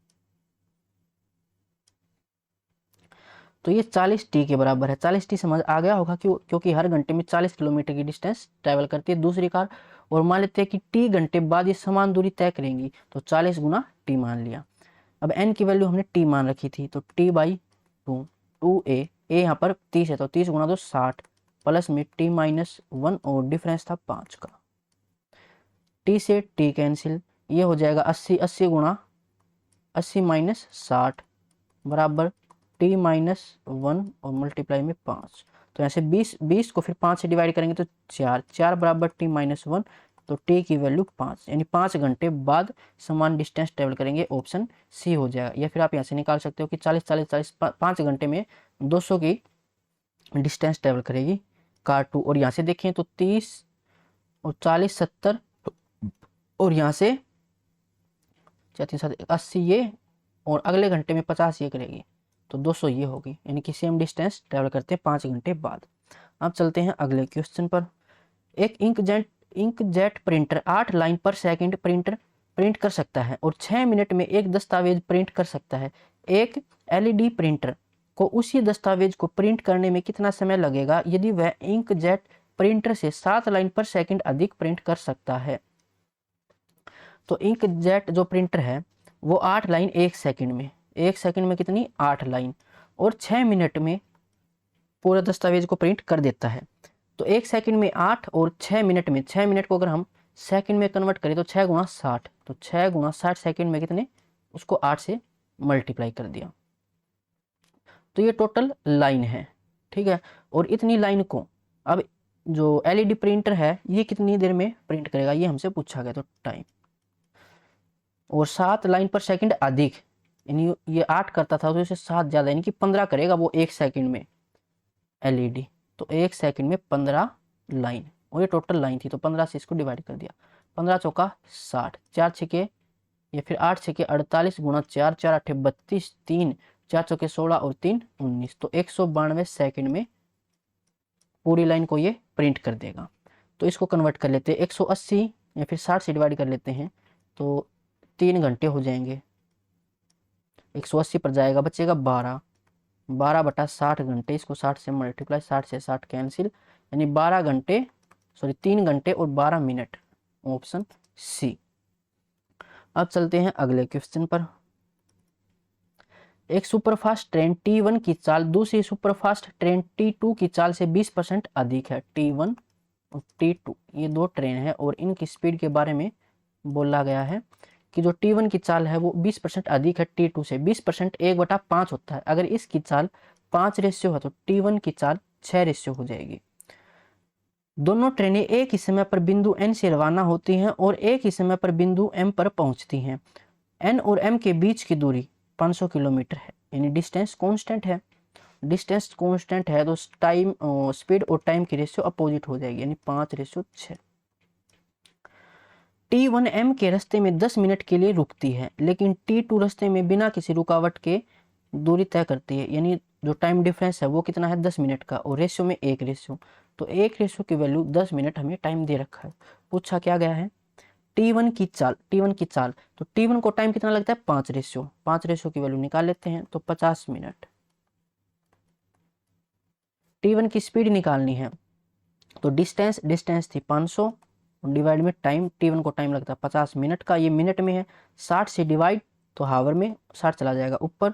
तो ये 40 टी के बराबर है। 40 टी समझ आ गया होगा क्योंकि हर घंटे में 40 किलोमीटर की डिस्टेंस ट्रैवल करती है दूसरी कार। और मान लेते हैं कि टी घंटे बाद ये समान दूरी तय करेंगी, तो 40 गुना टी मान लिया। अब एन की वैल्यू हमने टी मान रखी थी, तो t/2 2a, ए यहाँ पर 30 है तो 30 गुना 2 60, प्लस में t-1 और डिफरेंस था 5 का। टी से टी कैंसिल, ये हो जाएगा 80, 80 गुना 80 माइनस 60 बराबर t-1 और मल्टीप्लाई में 5। तो यहाँ से 20 को फिर 5 से डिवाइड करेंगे तो 4 बराबर t-1, तो t की वैल्यू 5 यानी 5 घंटे बाद समान डिस्टेंस ट्रेवल करेंगे, ऑप्शन सी हो जाएगा। या फिर आप यहाँ से निकाल सकते हो कि 40-40-40 5 घंटे में 200 की डिस्टेंस ट्रेवल करेगी कार 2। और यहाँ से देखें तो 30 और 40 70, और यहाँ से 80 ये, और अगले घंटे में 50 ये करेगी, तो 200 ये होगी यानी कि सेम डिस्टेंस ट्रैवल करते हैं 5 घंटे बाद। अब चलते हैं अगले क्वेश्चन पर। एक इंकजेट प्रिंटर 8 लाइन पर सेकंड प्रिंट कर सकता है और 6 मिनट में एक दस्तावेज प्रिंट कर सकता है। एक एलईडी प्रिंटर को उसी दस्तावेज को प्रिंट करने में कितना समय लगेगा यदि वह इंकजेट प्रिंटर से 7 लाइन पर सेकंड अधिक प्रिंट कर सकता है। तो इंकजेट जो प्रिंटर है वो 8 लाइन 1 सेकंड में, 1 सेकंड में कितनी 8 लाइन, और 6 मिनट में पूरे दस्तावेज को प्रिंट कर देता है। तो 1 सेकंड में 8 और 6 मिनट में, 6 मिनट को अगर हम सेकंड में कन्वर्ट करें तो 6 गुणा 60, तो 6 गुणा 60 सेकंड में कितने, उसको 8 से मल्टीप्लाई कर दिया। तो ये टोटल लाइन है, ठीक है। और इतनी लाइन को अब जो एलईडी प्रिंटर है ये कितनी देर में प्रिंट करेगा, ये हमसे पूछा गया। तो टाइम, और 7 लाइन पर सेकंड अधिक, यानी ये 8 करता था तो इसे 7 ज़्यादा, यानी कि 15 करेगा वो 1 सेकंड में एलईडी। तो 1 सेकंड में 15 लाइन, और ये टोटल लाइन थी तो 15 से इसको डिवाइड कर दिया। 15 चौका 60, 4 छके या फिर 8 छके 48 गुणा 4, 4 आठे 32, 3 4 चौके 16 और 3 19, तो 192 सेकंड में पूरी लाइन को ये प्रिंट कर देगा। तो इसको कन्वर्ट कर लेते हैं, 180 या फिर 60 से डिवाइड कर लेते हैं तो 3 घंटे हो जाएंगे। 180 पर जाएगा, बचेगा 12, 12 बटा 60 घंटे, इसको 60 से मल्टीप्लाई, 60 से 60 कैंसिल, यानी 12 घंटे, सॉरी 3 घंटे और 12 मिनट, ऑप्शन सी। अब चलते हैं अगले क्वेश्चन पर। एक सुपरफास्ट ट्रेन T1 की चाल दूसरी सुपरफास्ट ट्रेन T2 की चाल से 20% अधिक है। T1 और T2 ये दो ट्रेन है और इनकी स्पीड के बारे में बोला गया है कि जो T1 की चाल है वो 20% अधिक है T2 से। 20% 1/5 होता है। अगर इसकी चाल 5 रेशियो है तो T1 की चाल 6 रेशियो हो जाएगी। दोनों ट्रेनें एक ही समय पर बिंदु N से रवाना होती हैं और एक ही समय पर बिंदु M पर पहुंचती हैं। N और M के बीच की दूरी 500 किलोमीटर है, यानी डिस्टेंस कांस्टेंट है। डिस्टेंस कांस्टेंट है तो टाइम, स्पीड और टाइम की रेशियो अपोजिट हो जाएगी, यानी 5:6। T1 M के रास्ते में 10 मिनट के लिए रुकती है, लेकिन T2 रास्ते में बिना किसी रुकावट के दूरी तय करती है, यानी जो टाइम डिफरेंस है वो कितना है 10 मिनट का, और रेशियो में 1 रेशियो। तो 1 रेशियो की वैल्यू 10 मिनट हमें टाइम दे रखा है। पूछा क्या गया है T1 की चाल, T1 की चाल, तो T1 को टाइम कितना लगता है 5 रेशियो, 5 रेशियो की वैल्यू निकाल लेते हैं तो 50 मिनट। T1 की स्पीड निकालनी है तो डिस्टेंस थी 500 डिवाइड में टाइम, T1 को टाइम लगता है 50 मिनट का, ये मिनट में है। 60 से डिवाइड तो हावर में 60 चला जाएगा ऊपर,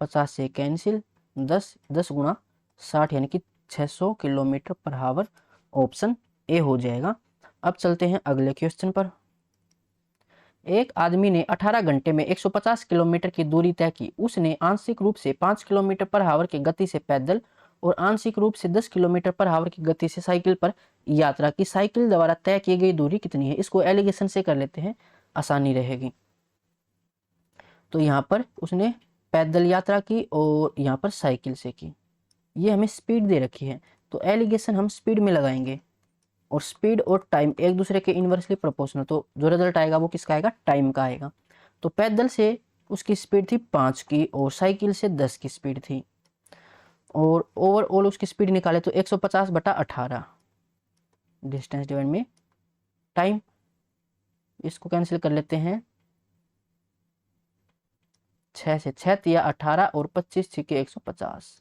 50 से कैंसिल, 10 गुणा 60 यानी कि 600 किलोमीटर पर हावर, ऑप्शन ए हो जाएगा। अब चलते हैं अगले क्वेश्चन पर। एक आदमी ने 18 घंटे में 150 किलोमीटर की दूरी तय की। उसने आंशिक रूप से 5 किलोमीटर पर हावर की गति से पैदल और आंशिक रूप से 10 किलोमीटर पर हावर की गति से साइकिल पर यात्रा की। साइकिल द्वारा तय की गई दूरी कितनी है? इसको एलिगेशन से कर लेते हैं, आसानी रहेगी। तो यहाँ पर उसने पैदल यात्रा की और यहाँ पर साइकिल से की। ये हमें स्पीड दे रखी है तो एलिगेशन हम स्पीड में लगाएंगे, और स्पीड और टाइम एक दूसरे के इन्वर्सली प्रोपोर्शनल, तो जो रिजल्ट आएगा वो किसका आएगा? टाइम का आएगा। तो पैदल से उसकी स्पीड थी 5 की और साइकिल से 10 की स्पीड थी, और ओवरऑल उसकी स्पीड निकाले तो 150/18 डिस्टेंस डिवाइड में टाइम। इसको कैंसिल कर लेते हैं, 6 से 6 या 18 और 25 6 के 150,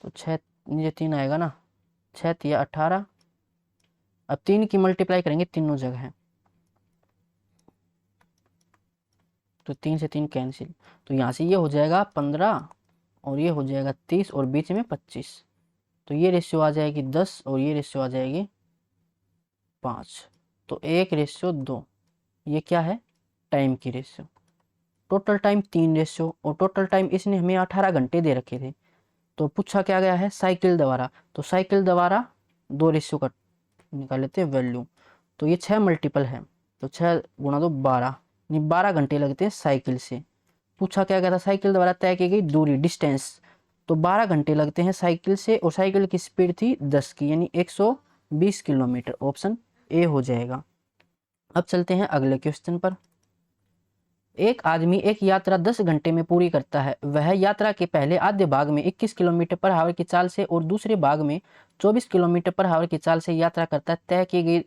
तो 6 नीचे 3 आएगा ना, 6 या 18। अब 3 की मल्टीप्लाई करेंगे तीनों जगह, तो 3 से 3 कैंसिल, तो यहाँ से ये हो जाएगा 15 और ये हो जाएगा 30 और बीच में 25, तो ये रेशियो आ जाएगी 10 और ये रेशियो आ जाएगी 5, तो 1:2। ये क्या है? टाइम की रेशियो। टोटल टाइम 3 रेशियो, और टोटल टाइम इसने हमें 18 घंटे दे रखे थे। तो पूछा क्या गया है? साइकिल द्वारा, तो साइकिल द्वारा 2 रेशियो का निकाल लेते हैं वैल्यू। तो ये 6 मल्टीपल है, तो 6 गुणा 2 12, यानी 12 घंटे लगते हैं साइकिल से। पूछा क्या गया था? साइकिल द्वारा तय की गई दूरी, डिस्टेंस, तो 12 घंटे लगते हैं साइकिल से, और साइकिल की स्पीड थी 10 की, यानी 120 किलोमीटर, ऑप्शन ए हो जाएगा। अब चलते हैं अगले क्वेश्चन पर। एक आदमी एक यात्रा 10 घंटे में पूरी करता है। वह यात्रा के पहले आधे भाग में 21 किलोमीटर पर हावर की चाल से और दूसरे भाग में 24 किलोमीटर पर हावर की चाल से यात्रा करता है। तय की गई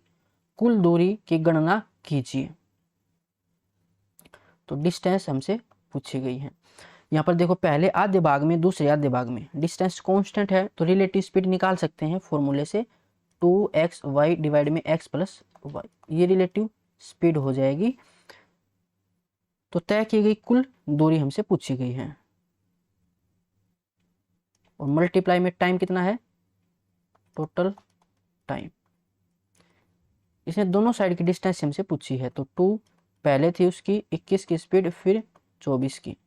कुल दूरी की गणना कीजिए। तो डिस्टेंस हमसे पूछी गई है। यहाँ पर देखो, पहले आधे भाग में दूसरे आधे भाग में डिस्टेंस कांस्टेंट है तो रिलेटिव स्पीड निकाल सकते हैं फॉर्मूले से, 2xy डिवाइड में x प्लस वाई, ये रिलेटिव स्पीड हो जाएगी। तो तय की गई कुल दूरी हमसे पूछी गई है और मल्टीप्लाई में टाइम कितना है, टोटल टाइम। इसने दोनों साइड की डिस्टेंस हमसे पूछी है, तो 2 पहले थी उसकी 21 की स्पीड, फिर 24 की,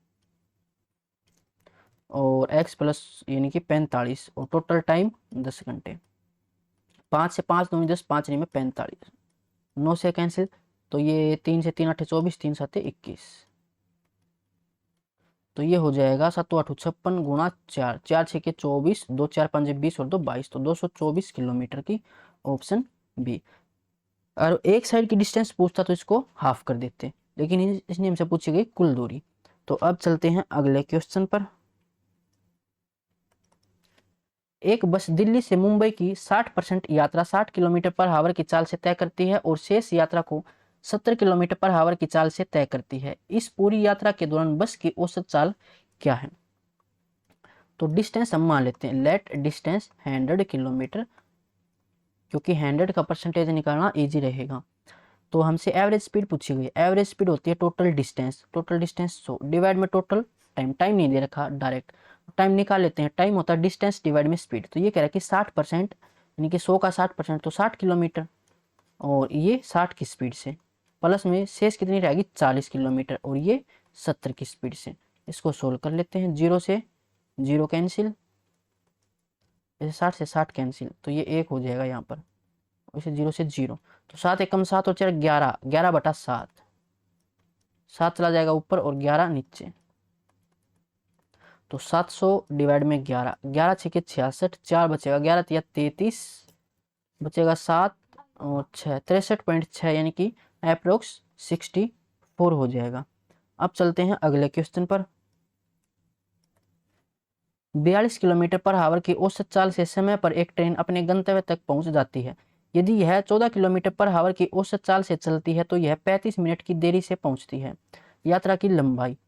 और x प्लस यानी कि 45, और टोटल टाइम 10 घंटे। 5 से 5 दूनी 10, 5 नहीं में 45, 9 से कैंसिल, तो ये 3 से 3 8 24, 3 7 21, तो ये हो जाएगा 7 8 56 गुणा 4, 4 6 के 24, 2 4 5 20 और 2 22, तो 224 किलोमीटर की, ऑप्शन बी। और एक साइड की डिस्टेंस पूछता तो इसको हाफ कर देते, लेकिन इसने हमसे पूछी गई कुल दूरी। तो अब चलते हैं अगले क्वेश्चन पर। एक बस दिल्ली से मुंबई की 60% यात्रा 60 किलोमीटर पर आवर की चाल से तय करती है और शेष यात्रा को 70 किलोमीटर पर आवर की चाल से तय करती है। इस पूरी यात्रा के दौरान बस की औसत चाल क्या है? तो डिस्टेंस हम मान लेते हैं, लेट डिस्टेंस 100 किलोमीटर, क्योंकि 100 का परसेंटेज निकालना इजी रहेगा। तो हमसे एवरेज स्पीड पूछी गई, एवरेज स्पीड होती है total distance, total distance 100 divide में टोटल टाइम, टाइम नहीं दे रखा, डायरेक्ट टाइम निकाल लेते हैं। टाइम होता है डिस्टेंस डिवाइड में स्पीड, तो ये कह रहा है कि 60%, यानी कि 100 का 60%, तो 60 किलोमीटर, और ये 60 की स्पीड से, प्लस में शेष कितनी रहेगी 40 किलोमीटर, और ये 70 की स्पीड से। इसको सोल्व कर लेते हैं, 0 से 0 कैंसिल, जैसे 60 से 60 कैंसिल, तो ये 1 हो जाएगा यहाँ पर, वैसे 0 से 0, तो 7 एकम 7 और 4 11, 11/7, 7 चला जाएगा ऊपर और 11 नीचे, तो 700 डिवाइड में 11, 11 6 66, 4 बचेगा, 11 तिया 33, बचेगा 7 और 6, 63.6, यानी कि अप्रोक्स 64 हो जाएगा। अब चलते हैं अगले क्वेश्चन पर। 42 किलोमीटर पर आवर की औसत चाल से समय पर एक ट्रेन अपने गंतव्य तक पहुंच जाती है। यदि यह 14 किलोमीटर पर आवर की औसत चाल से चलती है तो यह 35 मिनट की देरी से पहुंचती है। यात्रा की लंबाई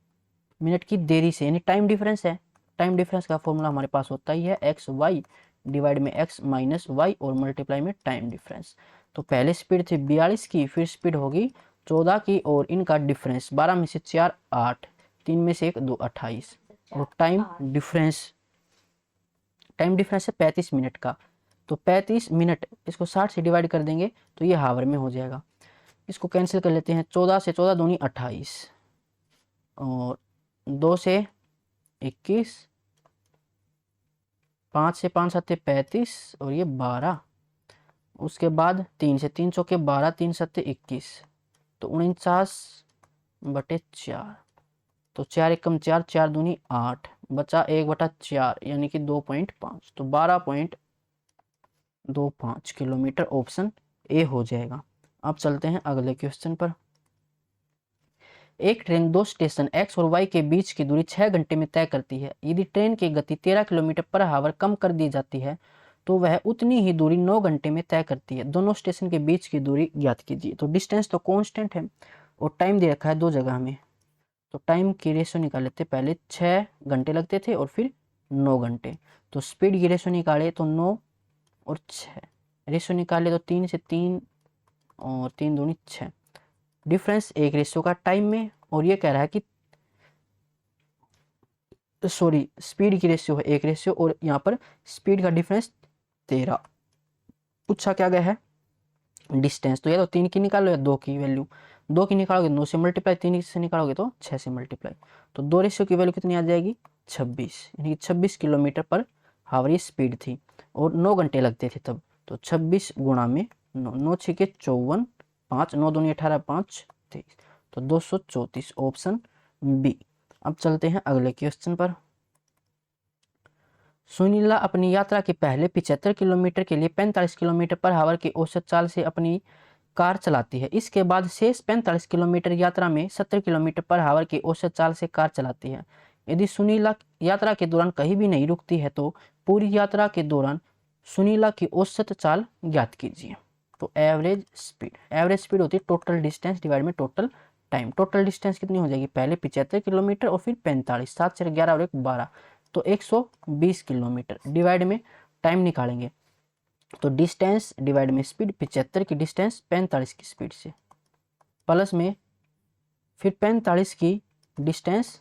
मिनट की देरी से, यानी टाइम डिफरेंस है। टाइम डिफरेंस का फॉर्मूला हमारे पास होता ही है एक्स वाई डिवाइड में एक्स माइनस वाई और मल्टीप्लाई में टाइम डिफरेंस। तो पहले स्पीड थी 42 की, फिर स्पीड होगी 14 की, और इनका डिफरेंस 12 में से 4 8, 3 में से 1 2 28, और टाइम डिफरेंस है 35 मिनट का। तो 35 मिनट, इसको 60 से डिवाइड कर देंगे तो ये हावर में हो जाएगा। इसको कैंसिल कर लेते हैं, 14 से 14 दूनी 28, और 2 से 21, 5 से 5 7 35, और ये 12, उसके बाद 3 से 3 चौके 12, 3 7 21, तो 49/4, तो 4 एकम 4, 4 दूनी 8, बचा 1/4, यानी कि 2.5, तो 12.25 किलोमीटर, ऑप्शन ए हो जाएगा। अब चलते हैं अगले क्वेश्चन पर। एक ट्रेन दो स्टेशन एक्स और वाई के बीच की दूरी 6 घंटे में तय करती है। यदि ट्रेन की गति 13 किलोमीटर पर आवर कम कर दी जाती है तो वह उतनी ही दूरी 9 घंटे में तय करती है। दोनों स्टेशन के बीच की दूरी ज्ञात कीजिए। तो डिस्टेंस तो कांस्टेंट है और टाइम दे रखा है दो जगह में, तो टाइम की रेशो निकाल लेते। पहले 6 घंटे लगते थे और फिर 9 घंटे, तो स्पीड की रेशो निकाले तो 9 और 6 रेशो निकाले तो 3 से 3 और 3 दूनी 6, डिफरेंस एक रेशो का टाइम में, और ये कह रहा है कि सॉरी स्पीड की रेशियो है एक रेशियो, और यहाँ पर स्पीड का डिफरेंस 13 पूछा क्या गया है डिस्टेंस। तो या तो 3 की निकालो या 2 की वैल्यू, 2 की निकालोगे 9 से मल्टीप्लाई, 3 से निकालोगे तो 6 से मल्टीप्लाई, तो 2 रेशियो की वैल्यू कितनी आ जाएगी 26, यानी 26 किलोमीटर पर आवर ये स्पीड थी और 9 घंटे लगते थे तब। तो 26 गुणा में 9, 9 6 के 54, 5 9 दूनी 18, 5 23, तो 234, ऑप्शन बी। अब चलते हैं अगले क्वेश्चन पर। सुनीला अपनी यात्रा के पहले 75 किलोमीटर के लिए 45 किलोमीटर पर आवर की औसत चाल से अपनी कार चलाती है। इसके बाद शेष 45 किलोमीटर यात्रा में 70 किलोमीटर पर आवर की औसत चाल से कार चलाती है। यदि सुनीला यात्रा के दौरान कहीं भी नहीं रुकती है तो पूरी यात्रा के दौरान सुनीला की औसत चाल ज्ञात कीजिए। तो एवरेज स्पीड होती है टोटल डिस्टेंस डिवाइड में टोटल टाइम। टोटल डिस्टेंस कितनी हो जाएगी, पहले 75 किलोमीटर और फिर 45, 7 से 11 और 1 12, तो 120 किलोमीटर डिवाइड में टाइम निकालेंगे। तो डिस्टेंस डिवाइड में स्पीड, 75 की डिस्टेंस 45 की स्पीड से, प्लस में फिर 45 की डिस्टेंस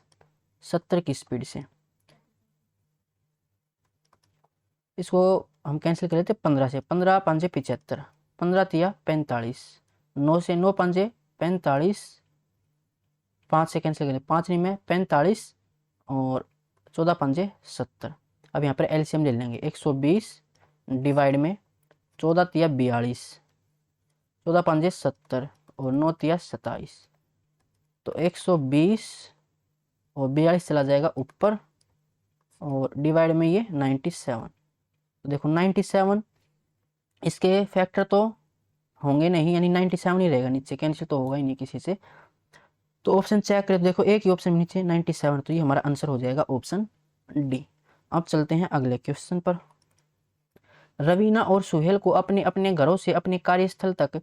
70 की स्पीड से। इसको हम कैंसिल कर लेते 15 से, 15 पंजे 75, 15 तिया 45, 9 से 9 पंजे 45, 5 से कैंसिल करें 5 नहीं में 45 और 14 पंजे 70। अब यहाँ पर एलसीएम ले लेंगे, 120 डिवाइड में 14 तिया 42, 14 पंजे 70 और 9 तिया 27, तो 120 और 42 चला जाएगा ऊपर और डिवाइड में ये 97। तो देखो 97, इसके फैक्टर तो होंगे नहीं, यानी 97 ही रहेगा, नीचे कैंसिल तो होगा ही नहीं किसी से। तो ऑप्शन चेक करें, देखो एक ही ऑप्शन नीचे 97, तो ये हमारा आंसर हो जाएगा ऑप्शन डी। अब चलते हैं अगले क्वेश्चन पर। रवीना और सुहेल को अपने अपने घरों से अपने कार्यस्थल तक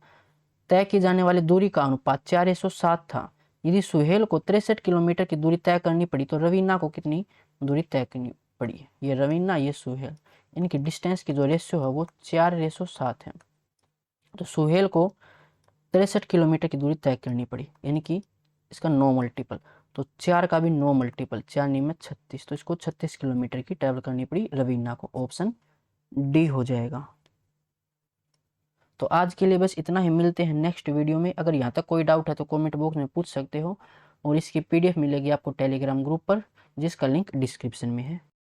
तय की जाने वाली दूरी का अनुपात 4:7 था। यदि सुहेल को 63 किलोमीटर की दूरी तय करनी पड़ी तो रवीना को कितनी दूरी तय करनी पड़ी? ये रवीना, ये सुहेल, इनकी डिस्टेंस की जो रेशियो है वो 4:7 है। तो सुहेल को 63 किलोमीटर की दूरी तय करनी पड़ी, यानी कि इसका 9 मल्टीपल, तो 4 का भी 9 मल्टीपल, 4 नहीं में 36, तो इसको 36 किलोमीटर की ट्रैवल करनी पड़ी रवीना को। ऑप्शन डी हो जाएगा। तो आज के लिए बस इतना ही, मिलते हैं नेक्स्ट वीडियो में। अगर यहाँ तक कोई डाउट है तो कमेंट बॉक्स में पूछ सकते हो, और इसकी पीडीएफ मिलेगी आपको टेलीग्राम ग्रुप पर, जिसका लिंक डिस्क्रिप्शन में है।